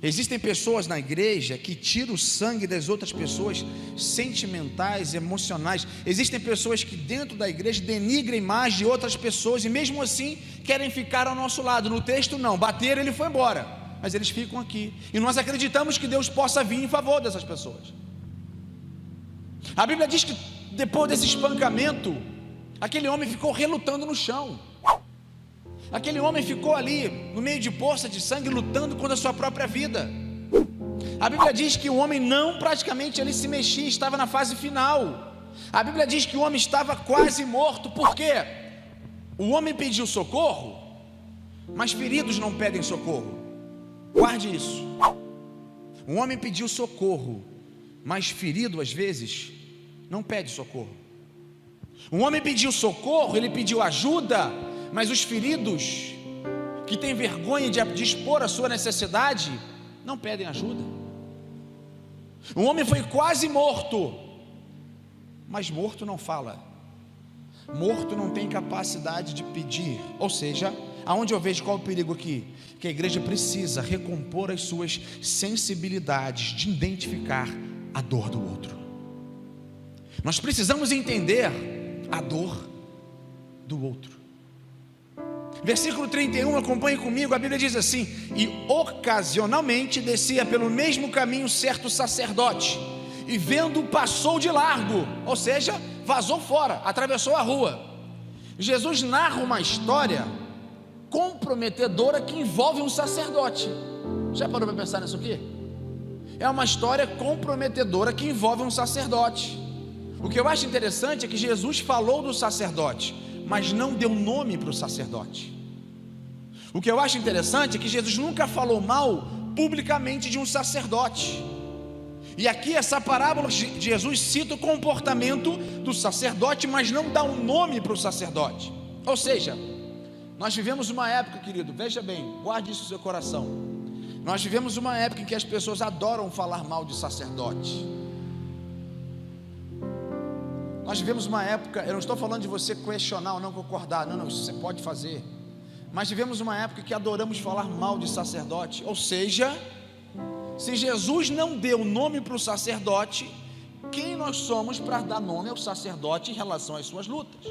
Existem pessoas na igreja que tiram o sangue das outras pessoas, sentimentais, emocionais. Existem pessoas que dentro da igreja denigram a imagem de outras pessoas e mesmo assim querem ficar ao nosso lado. No texto não, bateram, ele foi embora, mas eles ficam aqui. E nós acreditamos que Deus possa vir em favor dessas pessoas. A Bíblia diz que depois desse espancamento, aquele homem ficou relutando no chão. Aquele homem ficou ali no meio de poça de sangue, lutando contra a sua própria vida. A Bíblia diz que o homem não praticamente ali se mexia, estava na fase final. A Bíblia diz que o homem estava quase morto. Por quê? O homem pediu socorro, mas feridos não pedem socorro. Guarde isso. O homem pediu socorro, mas ferido às vezes não pede socorro. O homem pediu socorro, ele pediu ajuda, mas os feridos que têm vergonha de expor a sua necessidade, não pedem ajuda. Um homem foi quase morto, mas morto não fala, morto não tem capacidade de pedir. Ou seja, aonde eu vejo qual é o perigo aqui? Que a igreja precisa recompor as suas sensibilidades de identificar a dor do outro. Nós precisamos entender a dor do outro. Versículo 31, acompanhe comigo, a Bíblia diz assim: e ocasionalmente descia pelo mesmo caminho certo sacerdote, e vendo passou de largo, ou seja, vazou fora, atravessou a rua. Jesus narra uma história comprometedora que envolve um sacerdote. Já parou para pensar nisso aqui? É uma história comprometedora que envolve um sacerdote. O que eu acho interessante é que Jesus falou do sacerdote, mas não deu nome para o sacerdote. O que eu acho interessante é que Jesus nunca falou mal publicamente de um sacerdote. E aqui essa parábola de Jesus cita o comportamento do sacerdote, mas não dá um nome para o sacerdote. Ou seja, nós vivemos uma época, querido, veja bem, guarde isso no seu coração. Nós vivemos uma época em que as pessoas adoram falar mal de sacerdote. Nós vivemos uma época, eu não estou falando de você questionar ou não concordar, não, isso você pode fazer. Mas vivemos uma época que adoramos falar mal de sacerdote. Ou seja, se Jesus não deu nome para o sacerdote, quem nós somos para dar nome ao sacerdote em relação às suas lutas?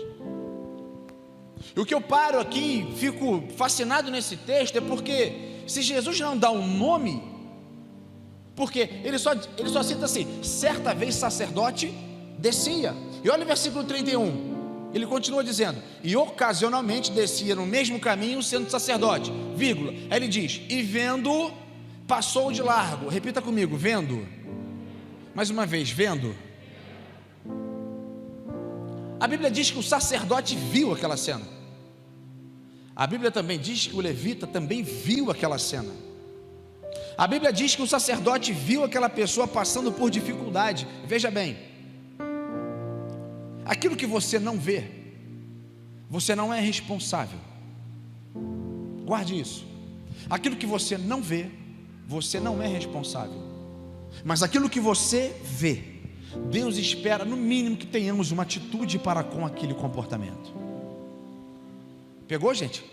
E o que eu paro aqui, fico fascinado nesse texto, é porque se Jesus não dá um nome, porque ele só cita assim: certa vez sacerdote descia. E olha o versículo 31, ele continua dizendo: e ocasionalmente descia no mesmo caminho sendo sacerdote, vírgula, aí ele diz: e vendo, passou de largo. Repita comigo: vendo. Mais uma vez, vendo. A Bíblia diz que o sacerdote viu aquela cena. A Bíblia também diz que o levita também viu aquela cena. A Bíblia diz que o sacerdote viu aquela pessoa passando por dificuldade. Veja bem, aquilo que você não vê, você não é responsável. Guarde isso. Aquilo que você não vê, você não é responsável. Mas aquilo que você vê, Deus espera no mínimo que tenhamos uma atitude para com aquele comportamento. Pegou, gente?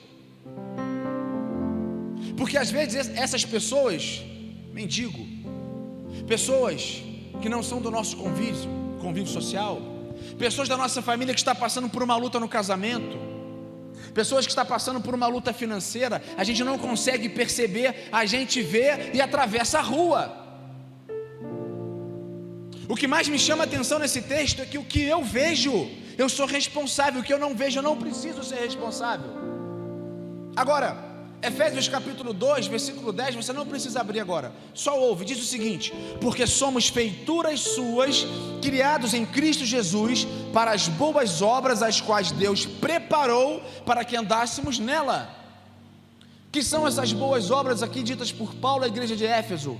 Porque às vezes essas pessoas, mendigo, pessoas que não são do nosso convívio social, pessoas da nossa família que está passando por uma luta no casamento, pessoas que estão passando por uma luta financeira, a gente não consegue perceber, a gente vê e atravessa a rua. O que mais me chama a atenção nesse texto é que o que eu vejo, eu sou responsável, o que eu não vejo, eu não preciso ser responsável. Agora, Efésios capítulo 2, versículo 10, você não precisa abrir agora, só ouve, diz o seguinte: porque somos feituras suas, criados em Cristo Jesus, para as boas obras, as quais Deus preparou para que andássemos nela. Que são essas boas obras aqui ditas por Paulo à igreja de Éfeso?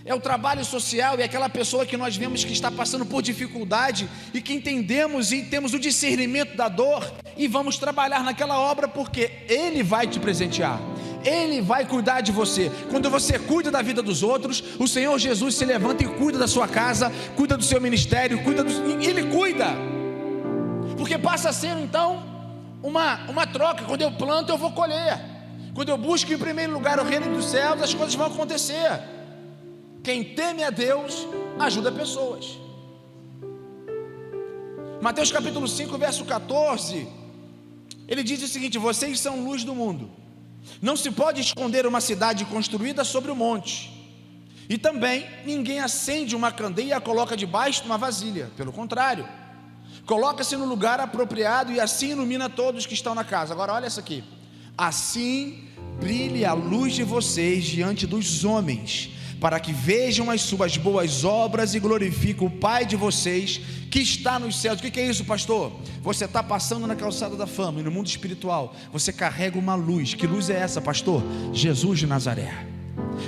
É o trabalho social, é aquela pessoa que nós vemos que está passando por dificuldade e que entendemos e temos o discernimento da dor e vamos trabalhar naquela obra, porque Ele vai te presentear, Ele vai cuidar de você. Quando você cuida da vida dos outros, o Senhor Jesus se levanta e cuida da sua casa, cuida do seu ministério, Ele cuida, porque passa a ser então uma troca. Quando eu planto, eu vou colher. Quando eu busco em primeiro lugar o reino dos céus, as coisas vão acontecer. Quem teme a Deus, ajuda pessoas. Mateus capítulo 5, verso 14, ele diz o seguinte: vocês são luz do mundo. Não se pode esconder uma cidade construída sobre o monte. E também, ninguém acende uma candeia e a coloca debaixo de uma vasilha. Pelo contrário, coloca-se no lugar apropriado e assim ilumina todos que estão na casa. Agora olha isso aqui: assim brilhe a luz de vocês diante dos homens, para que vejam as suas boas obras e glorifiquem o Pai de vocês que está nos céus. O que é isso, pastor? Você está passando na calçada da fama e no mundo espiritual você carrega uma luz. Que luz é essa, pastor? Jesus de Nazaré.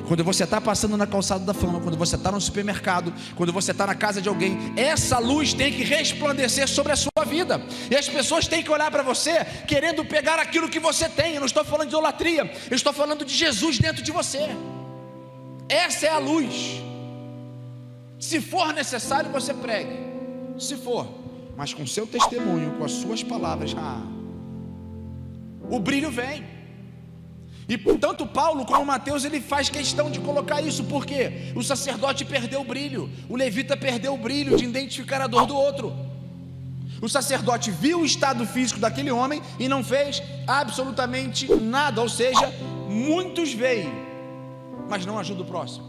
quando você está passando na calçada da fama, quando você está no supermercado, quando você está na casa de alguém, essa luz tem que resplandecer sobre a sua vida, e as pessoas têm que olhar para você, querendo pegar aquilo que você tem. Eu não estou falando de idolatria, eu estou falando de Jesus dentro de você. Essa é a luz. Se for necessário, você pregue, se for, mas com seu testemunho, com as suas palavras, o brilho vem. E tanto Paulo como Mateus, ele faz questão de colocar isso, porque o sacerdote perdeu o brilho, o levita perdeu o brilho de identificar a dor do outro. O sacerdote viu o estado físico daquele homem e não fez absolutamente nada, ou seja, muitos veem, mas não ajudam o próximo.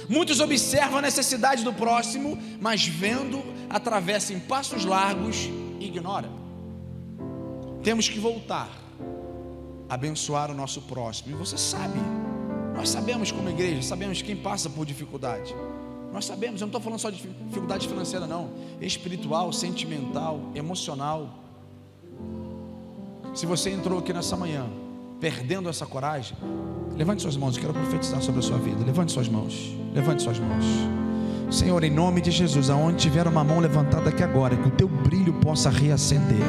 Muitos observam a necessidade do próximo, mas vendo, atravessa em passos largos e ignora. Temos que voltar, abençoar o nosso próximo. E você sabe, nós sabemos como igreja, sabemos quem passa por dificuldade. Nós sabemos, eu não estou falando só de dificuldade financeira não, espiritual, sentimental, emocional. Se você entrou aqui nessa manhã perdendo essa coragem, levante suas mãos, eu quero profetizar sobre a sua vida. Levante suas mãos, levante suas mãos. Senhor, em nome de Jesus, aonde tiver uma mão levantada aqui agora, que o teu brilho possa reacender.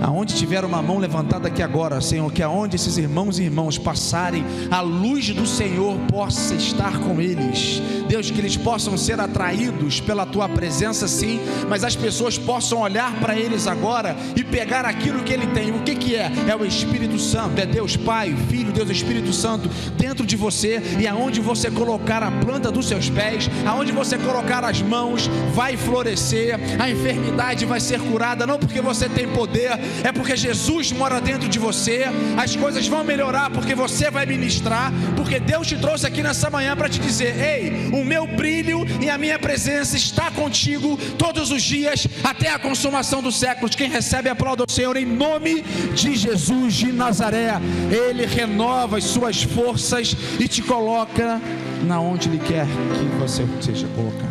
Aonde tiver uma mão levantada aqui agora, Senhor, que aonde esses irmãos e irmãs passarem, a luz do Senhor possa estar com eles. Deus, que eles possam ser atraídos pela tua presença, sim, mas as pessoas possam olhar para eles agora e pegar aquilo que ele tem. O que é? É o Espírito Santo, é Deus Pai, Filho, Deus Espírito Santo dentro de você, e aonde você colocar a planta dos seus pés, aonde você colocar as mãos, vai florescer, a enfermidade vai ser curada, não porque você tem poder, é porque Jesus mora dentro de você. As coisas vão melhorar porque você vai ministrar, porque Deus te trouxe aqui nessa manhã para te dizer: ei, o meu brilho e a minha presença está contigo todos os dias, até a consumação dos séculos. Quem recebe, aplauda o Senhor em nome de Jesus de Nazaré. Ele renova as suas forças e te coloca na onde Ele quer que você seja colocado.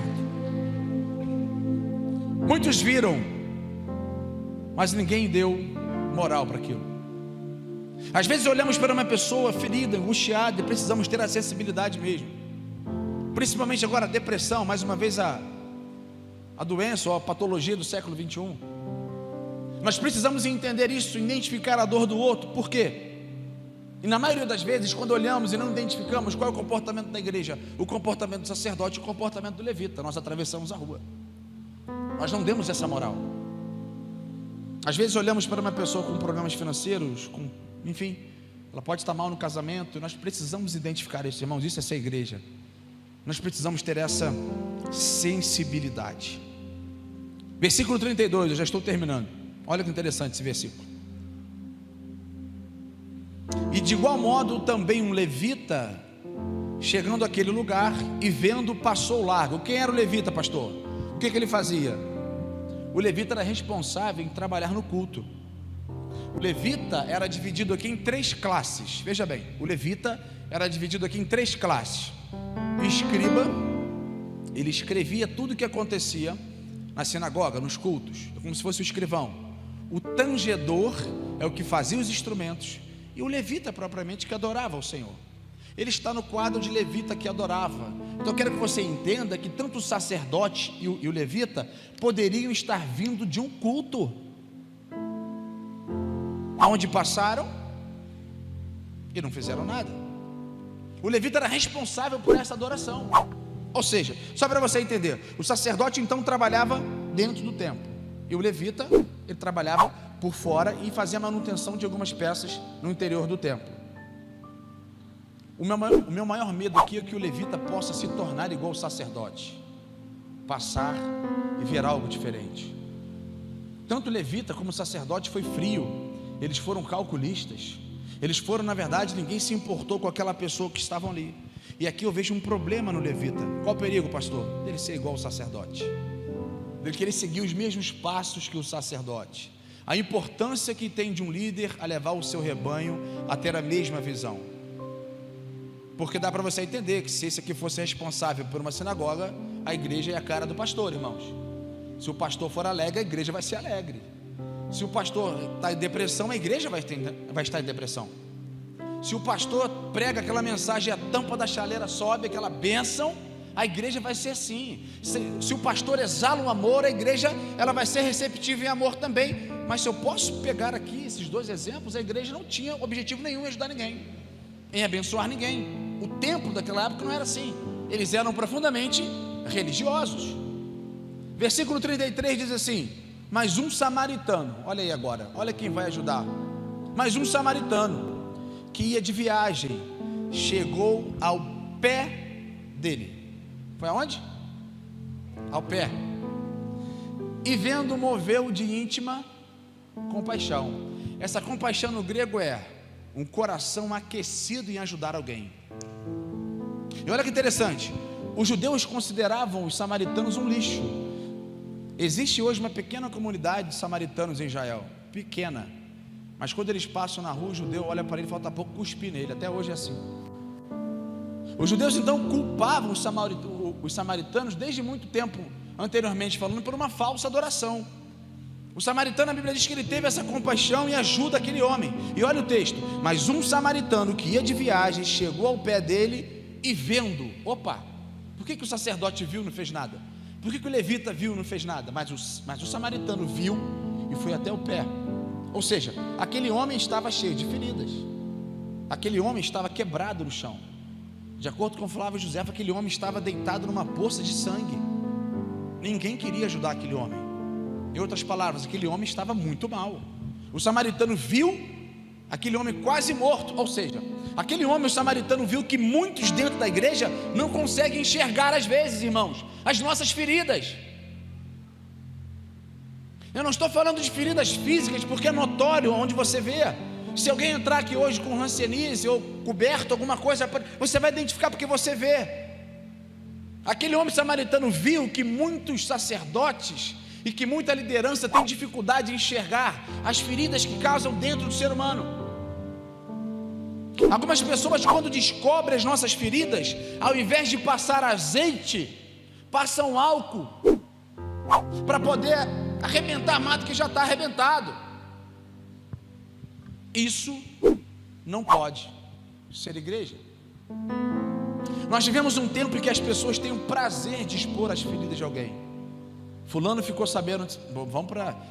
Muitos viram, mas ninguém deu moral para aquilo. Às vezes olhamos para uma pessoa ferida, angustiada, e precisamos ter a sensibilidade mesmo. Principalmente agora a depressão, mais uma vez a doença ou a patologia do século 21. Nós precisamos entender isso, identificar a dor do outro. Por quê? E na maioria das vezes, quando olhamos e não identificamos qual é o comportamento da igreja, o comportamento do sacerdote e o comportamento do levita, nós atravessamos a rua. Nós não demos essa moral. Às vezes olhamos para uma pessoa com problemas financeiros, enfim, ela pode estar mal no casamento, e nós precisamos identificar isso, irmãos. Isso é ser igreja. Nós precisamos ter essa sensibilidade. Versículo 32, eu já estou terminando. Olha que interessante esse versículo. E de igual modo também um levita, chegando àquele lugar e vendo, passou largo. Quem era o levita, pastor? O que ele fazia? O levita era responsável em trabalhar no culto. O levita era dividido aqui em 3 classes. Veja bem, o levita era dividido aqui em 3 classes. O escriba, ele escrevia tudo o que acontecia na sinagoga, nos cultos, como se fosse o escrivão. O tangedor é o que fazia os instrumentos, e o levita propriamente que adorava o Senhor. Ele está no quadro de levita que adorava. Então eu quero que você entenda que tanto o sacerdote e o levita poderiam estar vindo de um culto, aonde passaram e não fizeram nada. O levita era responsável por essa adoração. Ou seja, só para você entender, o sacerdote então trabalhava dentro do templo, e o levita, ele trabalhava por fora e fazia a manutenção de algumas peças no interior do templo. O meu maior medo aqui é que o levita possa se tornar igual ao sacerdote, passar e ver algo diferente. Tanto o levita como o sacerdote foi frio, eles foram calculistas, eles foram, na verdade, ninguém se importou com aquela pessoa que estavam ali. E aqui eu vejo um problema no levita. Qual o perigo, pastor? Dele ser igual ao sacerdote, dele querer seguir os mesmos passos que o sacerdote. A importância que tem de um líder a levar o seu rebanho a ter a mesma visão. Porque dá para você entender que se esse aqui fosse responsável por uma sinagoga, a igreja é a cara do pastor, irmãos. Se o pastor for alegre, a igreja vai ser alegre. Se o pastor está em depressão, a igreja vai estar em depressão. Se o pastor prega aquela mensagem, a tampa da chaleira sobe, aquela bênção, a igreja vai ser assim. Se o pastor exala o amor, a igreja ela vai ser receptiva em amor também. Mas se eu posso pegar aqui esses dois exemplos, a igreja não tinha objetivo nenhum em ajudar ninguém, em abençoar ninguém. O templo daquela época não era assim. Eles eram profundamente religiosos. Versículo 33 diz assim: mas um samaritano, olha aí agora, olha quem vai ajudar. Mas um samaritano que ia de viagem chegou ao pé dele. Foi aonde? Ao pé. E vendo, moveu de íntima compaixão. Essa compaixão no grego é um coração aquecido em ajudar alguém. E olha que interessante, os judeus consideravam os samaritanos um lixo. Existe hoje uma pequena comunidade de samaritanos em Israel, pequena, mas quando eles passam na rua, o judeu olha para ele e falta pouco cuspir nele. Até hoje é assim. Os judeus então culpavam os samaritanos desde muito tempo anteriormente, falando por uma falsa adoração. O samaritano, a Bíblia diz que ele teve essa compaixão e ajuda aquele homem. E olha o texto: mas um samaritano que ia de viagem chegou ao pé dele e vendo. Opa, por que o sacerdote viu e não fez nada? Por que o levita viu e não fez nada? Mas o samaritano viu e foi até o pé. Ou seja, aquele homem estava cheio de feridas, aquele homem estava quebrado no chão. De acordo com Flávio José, aquele homem estava deitado numa poça de sangue. Ninguém queria ajudar aquele homem. Em outras palavras, aquele homem estava muito mal. O samaritano viu aquele homem quase morto. Ou seja, aquele homem, o samaritano, viu que muitos dentro da igreja não conseguem enxergar às vezes, irmãos, as nossas feridas. Eu não estou falando de feridas físicas, porque é notório onde você vê. Se alguém entrar aqui hoje com hanseníase ou coberto, alguma coisa, você vai identificar porque você vê. Aquele homem samaritano viu que muitos sacerdotes e que muita liderança tem dificuldade em enxergar as feridas que causam dentro do ser humano. Algumas pessoas, quando descobrem as nossas feridas, ao invés de passar azeite, passam álcool para poder arrebentar mais do que já está arrebentado. Isso não pode ser igreja. Nós vivemos um tempo em que as pessoas têm o prazer de expor as feridas de alguém. Fulano ficou sabendo,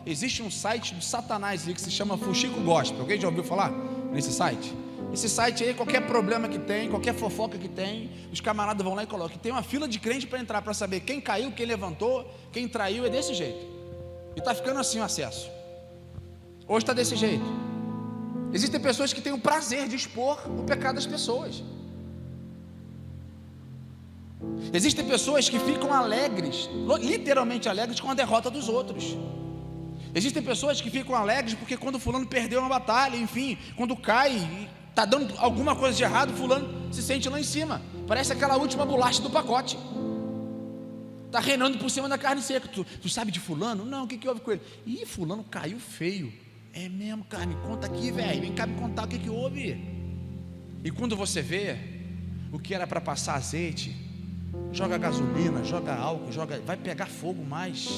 existe um site do Satanás aí que se chama Fuxico Gospel. Alguém já ouviu falar nesse site? Esse site aí, qualquer problema que tem, qualquer fofoca que tem, os camaradas vão lá e colocam. Tem uma fila de crente para entrar, para saber quem caiu, quem levantou, quem traiu. É desse jeito. E está ficando assim o acesso. Hoje está desse jeito. Existem pessoas que têm o prazer de expor o pecado das pessoas. Existem pessoas que ficam alegres, literalmente alegres, com a derrota dos outros. Existem pessoas que ficam alegres porque quando fulano perdeu uma batalha, enfim, quando cai, está dando alguma coisa de errado, fulano se sente lá em cima. Parece aquela última bolacha do pacote. Está reinando por cima da carne seca. Tu sabe de fulano? Não, o que houve com ele? Ih, fulano caiu feio. É mesmo, cara, me conta aqui, velho. Vem cá me contar o que houve. E quando você vê o que era para passar azeite, joga gasolina, joga álcool, vai pegar fogo mais.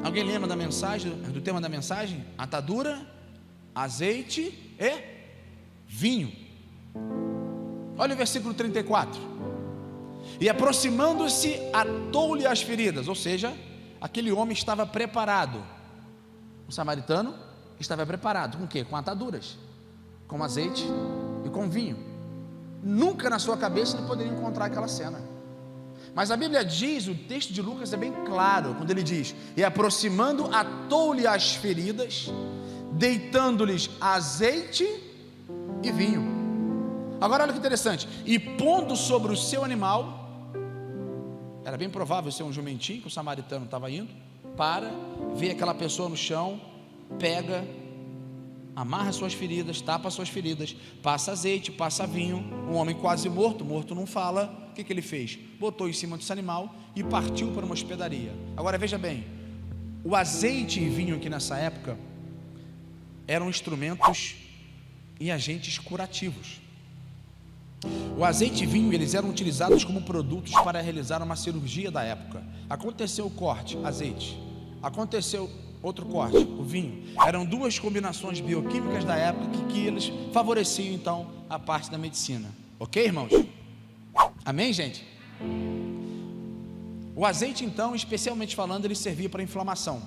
Alguém lembra da mensagem, do tema da mensagem? Atadura, azeite e vinho. Olha o versículo 34. E aproximando-se, atou-lhe as feridas. Ou seja, aquele homem estava preparado. O samaritano estava preparado com o quê? Com ataduras, com azeite e com vinho. Nunca na sua cabeça ele poderia encontrar aquela cena. Mas a Bíblia diz, o texto de Lucas é bem claro, quando ele diz: e aproximando, atou-lhe as feridas, deitando-lhes azeite e vinho. Agora olha que interessante, e pondo sobre o seu animal, era bem provável ser um jumentinho que o samaritano estava indo, para ver aquela pessoa no chão, pega, amarra suas feridas, tapa suas feridas, passa azeite, passa vinho. Um homem quase morto não fala. O que ele fez? Botou em cima desse animal e partiu para uma hospedaria. Agora veja bem, o azeite e vinho aqui nessa época eram instrumentos e agentes curativos. O azeite e vinho, eles eram utilizados como produtos para realizar uma cirurgia da época. Aconteceu o corte, azeite. Aconteceu outro corte, o vinho. Eram duas combinações bioquímicas da época que eles favoreciam então a parte da medicina. Ok, irmãos? Amém, gente? O azeite então, especialmente falando, ele servia para inflamação.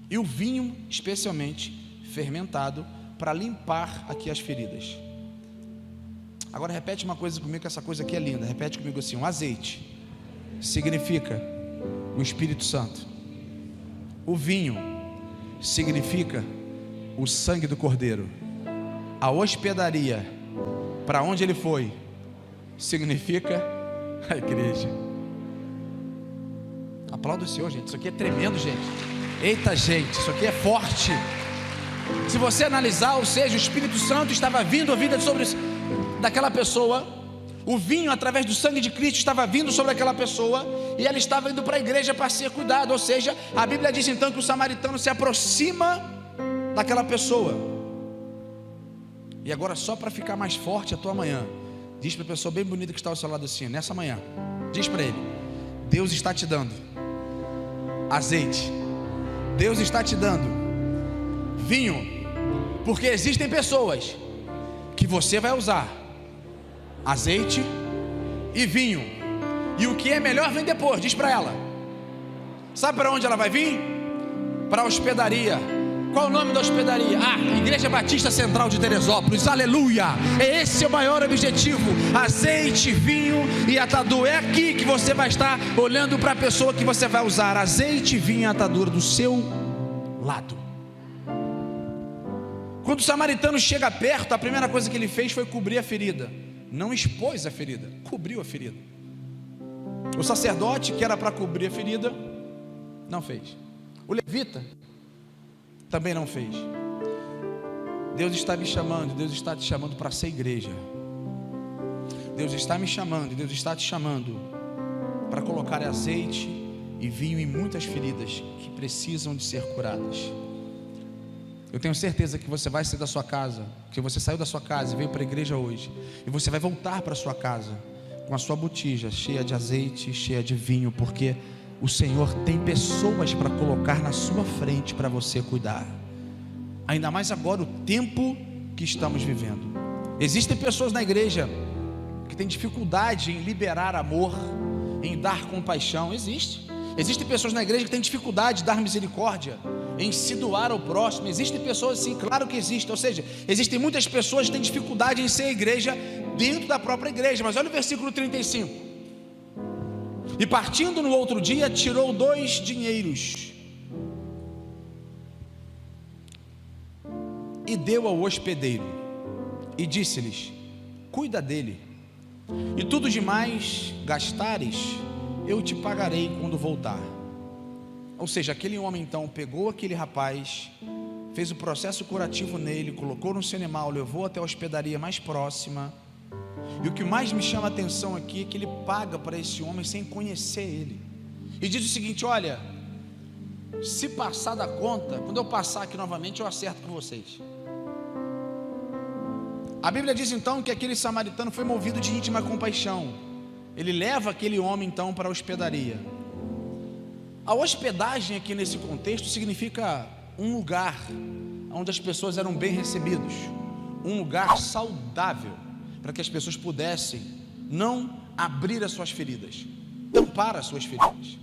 E o vinho, especialmente fermentado, para limpar aqui as feridas. Agora repete uma coisa comigo, que essa coisa aqui é linda. Repete comigo assim: um azeite significa o Espírito Santo. O vinho significa o sangue do Cordeiro. A hospedaria, para onde ele foi, significa a igreja. Aplauda o Senhor, gente. Isso aqui é tremendo, gente. Eita, gente, isso aqui é forte. Se você analisar, ou seja, o Espírito Santo estava vindo a vida sobre daquela pessoa. O vinho, através do sangue de Cristo, estava vindo sobre aquela pessoa, e ela estava indo para a igreja para ser cuidado. Ou seja, a Bíblia diz então que o samaritano se aproxima daquela pessoa. E agora, só para ficar mais forte a tua manhã, diz para a pessoa bem bonita que está ao seu lado assim, nessa manhã, diz para ele: Deus está te dando azeite, Deus está te dando vinho, porque existem pessoas que você vai usar azeite e vinho, e o que é melhor vem depois. Diz para ela. Sabe para onde ela vai vir? Para a hospedaria. Qual o nome da hospedaria? Igreja Batista Central de Teresópolis. Aleluia! Esse é o maior objetivo: azeite, vinho e atadura. É aqui que você vai estar olhando para a pessoa que você vai usar azeite, vinho e atadura do seu lado. Quando o samaritano chega perto, a primeira coisa que ele fez foi cobrir a ferida. Não expôs a ferida, cobriu a ferida. O sacerdote, que era para cobrir a ferida, não fez. O levita também não fez. Deus está me chamando, Deus está te chamando para ser igreja. Deus está me chamando, Deus está te chamando para colocar azeite e vinho em muitas feridas que precisam de ser curadas. Eu tenho certeza que você vai sair da sua casa, que você saiu da sua casa e veio para a igreja hoje, e você vai voltar para a sua casa com a sua botija cheia de azeite, cheia de vinho, porque o Senhor tem pessoas para colocar na sua frente para você cuidar. Ainda mais agora, o tempo que estamos vivendo. Existem pessoas na igreja que têm dificuldade em liberar amor, em dar compaixão. Existem pessoas na igreja que têm dificuldade de dar misericórdia, em se doar ao próximo. Existem pessoas, sim, claro que existem. Ou seja, existem muitas pessoas que têm dificuldade em ser igreja dentro da própria igreja. Mas olha o versículo 35. E partindo no outro dia, tirou 2 dinheiros e deu ao hospedeiro, e disse-lhes: cuida dele, e tudo demais gastares, eu te pagarei quando voltar. Ou seja, aquele homem então pegou aquele rapaz, fez o processo curativo nele, colocou no seu animal, levou até a hospedaria mais próxima. E o que mais me chama a atenção aqui é que ele paga para esse homem sem conhecer ele. E diz o seguinte: olha, se passar da conta, quando eu passar aqui novamente, eu acerto com vocês. A Bíblia diz então que aquele samaritano foi movido de íntima compaixão. Ele leva aquele homem então para a hospedaria. A hospedagem aqui nesse contexto significa um lugar onde as pessoas eram bem recebidos, um lugar saudável, para que as pessoas pudessem não abrir as suas feridas, tampar as suas feridas.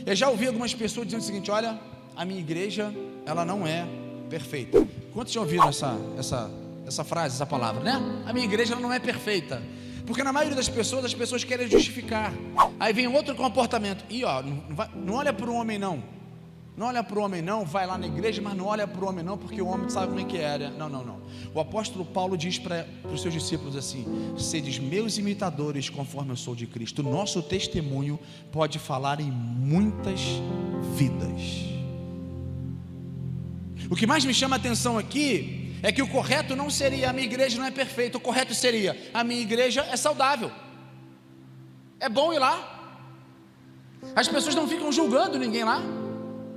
Eu já ouvi algumas pessoas dizendo o seguinte: olha, a minha igreja, ela não é perfeita. Quantos já ouviram essa frase, essa palavra, né? A minha igreja, ela não é perfeita. Porque na maioria das pessoas, as pessoas querem justificar. Aí vem outro comportamento. E ó, não olha para o homem não. Não olha para o homem não, vai lá na igreja, mas não olha para o homem não, porque o homem sabe como é que era. Não. O apóstolo Paulo diz para os seus discípulos assim: sedes meus imitadores conforme eu sou de Cristo. O nosso testemunho pode falar em muitas vidas. O que mais me chama a atenção aqui é que o correto não seria: a minha igreja não é perfeita. O correto seria: a minha igreja é saudável, é bom ir lá. As pessoas não ficam julgando ninguém lá.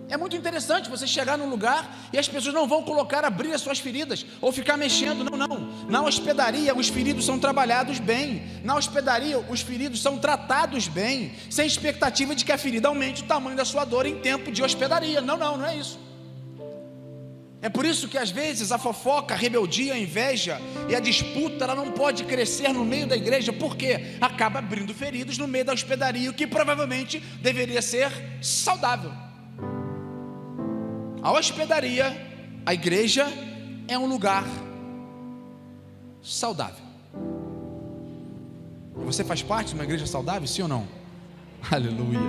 É muito interessante você chegar num lugar e as pessoas não vão abrir as suas feridas ou ficar mexendo. Não. Na hospedaria os feridos são trabalhados bem. Na hospedaria os feridos são tratados bem, sem expectativa de que a ferida aumente o tamanho da sua dor em tempo de hospedaria. Não é isso. É por isso que às vezes a fofoca, a rebeldia, a inveja e a disputa, ela não pode crescer no meio da igreja, porque acaba abrindo feridas no meio da hospedaria, o que provavelmente deveria ser saudável. A hospedaria, a igreja, é um lugar saudável. Você faz parte de uma igreja saudável, sim ou não? Aleluia.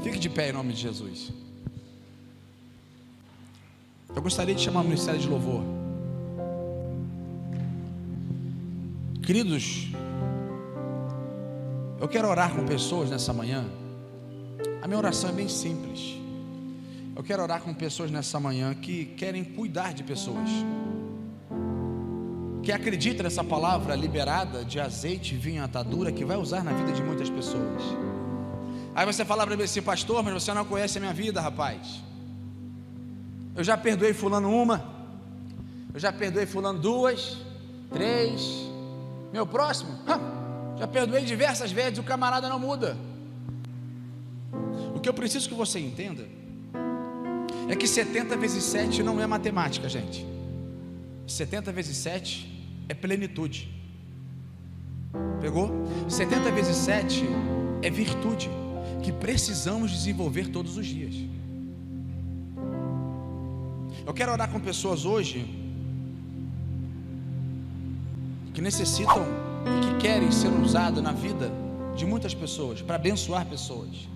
Fique de pé em nome de Jesus. Eu gostaria de chamar o ministério de louvor. Queridos, eu quero orar com pessoas nessa manhã. A minha oração é bem simples. Eu quero orar com pessoas nessa manhã que querem cuidar de pessoas, que acreditam nessa palavra liberada de azeite, vinho e atadura, que vai usar na vida de muitas pessoas. Aí você fala para mim assim: pastor, mas você não conhece a minha vida, rapaz. Eu já perdoei fulano uma, eu já perdoei fulano duas, três. Meu próximo, já perdoei diversas vezes. O camarada não muda. O que eu preciso que você entenda é que 70 vezes 7 não é matemática, gente. 70 vezes 7 é plenitude. Pegou? 70 vezes 7 é virtude que precisamos desenvolver todos os dias. Eu quero orar com pessoas hoje que necessitam e que querem ser usadas na vida de muitas pessoas, para abençoar pessoas.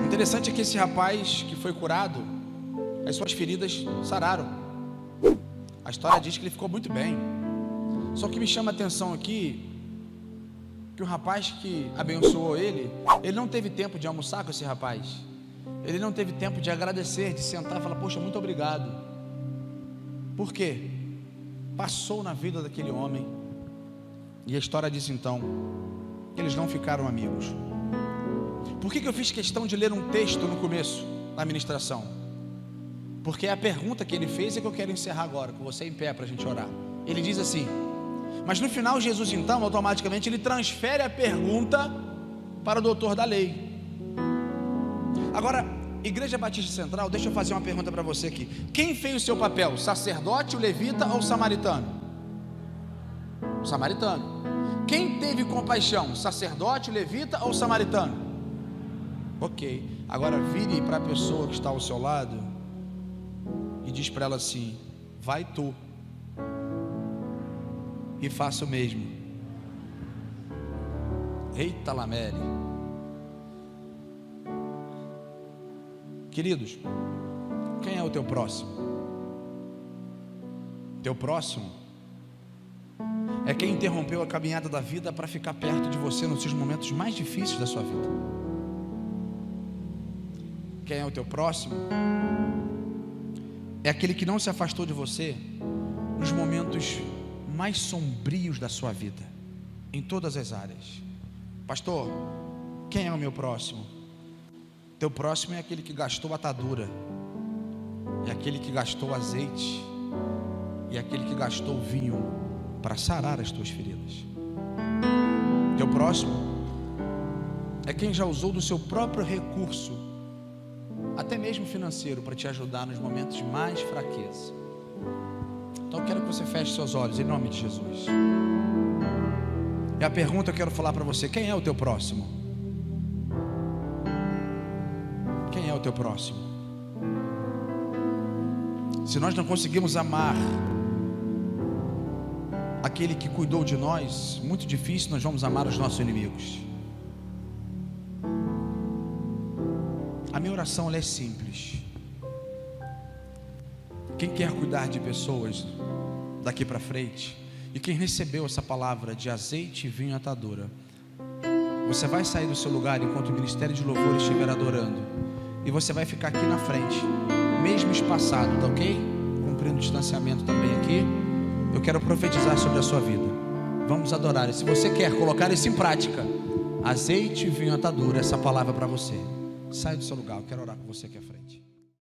O interessante é que esse rapaz que foi curado, as suas feridas sararam. A história diz que ele ficou muito bem. Só que me chama a atenção aqui que o rapaz que abençoou ele não teve tempo de almoçar com esse rapaz. Ele não teve tempo de agradecer, de sentar e falar: poxa, muito obrigado. Por quê? Passou na vida daquele homem. E a história diz então que eles não ficaram amigos. Por que eu fiz questão de ler um texto no começo da ministração? Porque a pergunta que ele fez é que eu quero encerrar agora, com você em pé para a gente orar. Ele diz assim: mas no final Jesus então automaticamente ele transfere a pergunta para o doutor da lei. Agora, Igreja Batista Central, deixa eu fazer uma pergunta para você aqui. Quem fez o seu papel? Sacerdote, o levita ou o samaritano? O samaritano. Quem teve compaixão? Sacerdote, o levita ou o samaritano? Ok. Agora vire para a pessoa que está ao seu lado e diz para ela assim: vai tu e faça o mesmo. Eita lamere. Queridos, quem é o teu próximo? Teu próximo é quem interrompeu a caminhada da vida para ficar perto de você nos seus momentos mais difíceis da sua vida. Quem é o teu próximo é aquele que não se afastou de você nos momentos mais sombrios da sua vida, em todas as áreas. Pastor, quem é o meu próximo? Teu próximo é aquele que gastou atadura, é aquele que gastou azeite, e é aquele que gastou vinho para sarar as tuas feridas. Teu próximo é quem já usou do seu próprio recurso, até mesmo financeiro, para te ajudar nos momentos de mais fraqueza. Então eu quero que você feche seus olhos em nome de Jesus. E a pergunta eu quero falar para você: quem é o teu próximo? Quem é o teu próximo? Se nós não conseguimos amar aquele que cuidou de nós, muito difícil nós vamos amar os nossos inimigos. A minha oração ela é simples. Quem quer cuidar de pessoas daqui para frente, e quem recebeu essa palavra de azeite, vinho e atadura, você vai sair do seu lugar enquanto o ministério de louvor estiver adorando, e você vai ficar aqui na frente, mesmo espaçado, tá ok? Cumprindo o distanciamento também aqui. Eu quero profetizar sobre a sua vida. Vamos adorar. E se você quer colocar isso em prática, azeite, vinho, atadura, essa palavra para você. Sai do seu lugar, eu quero orar com você aqui à frente.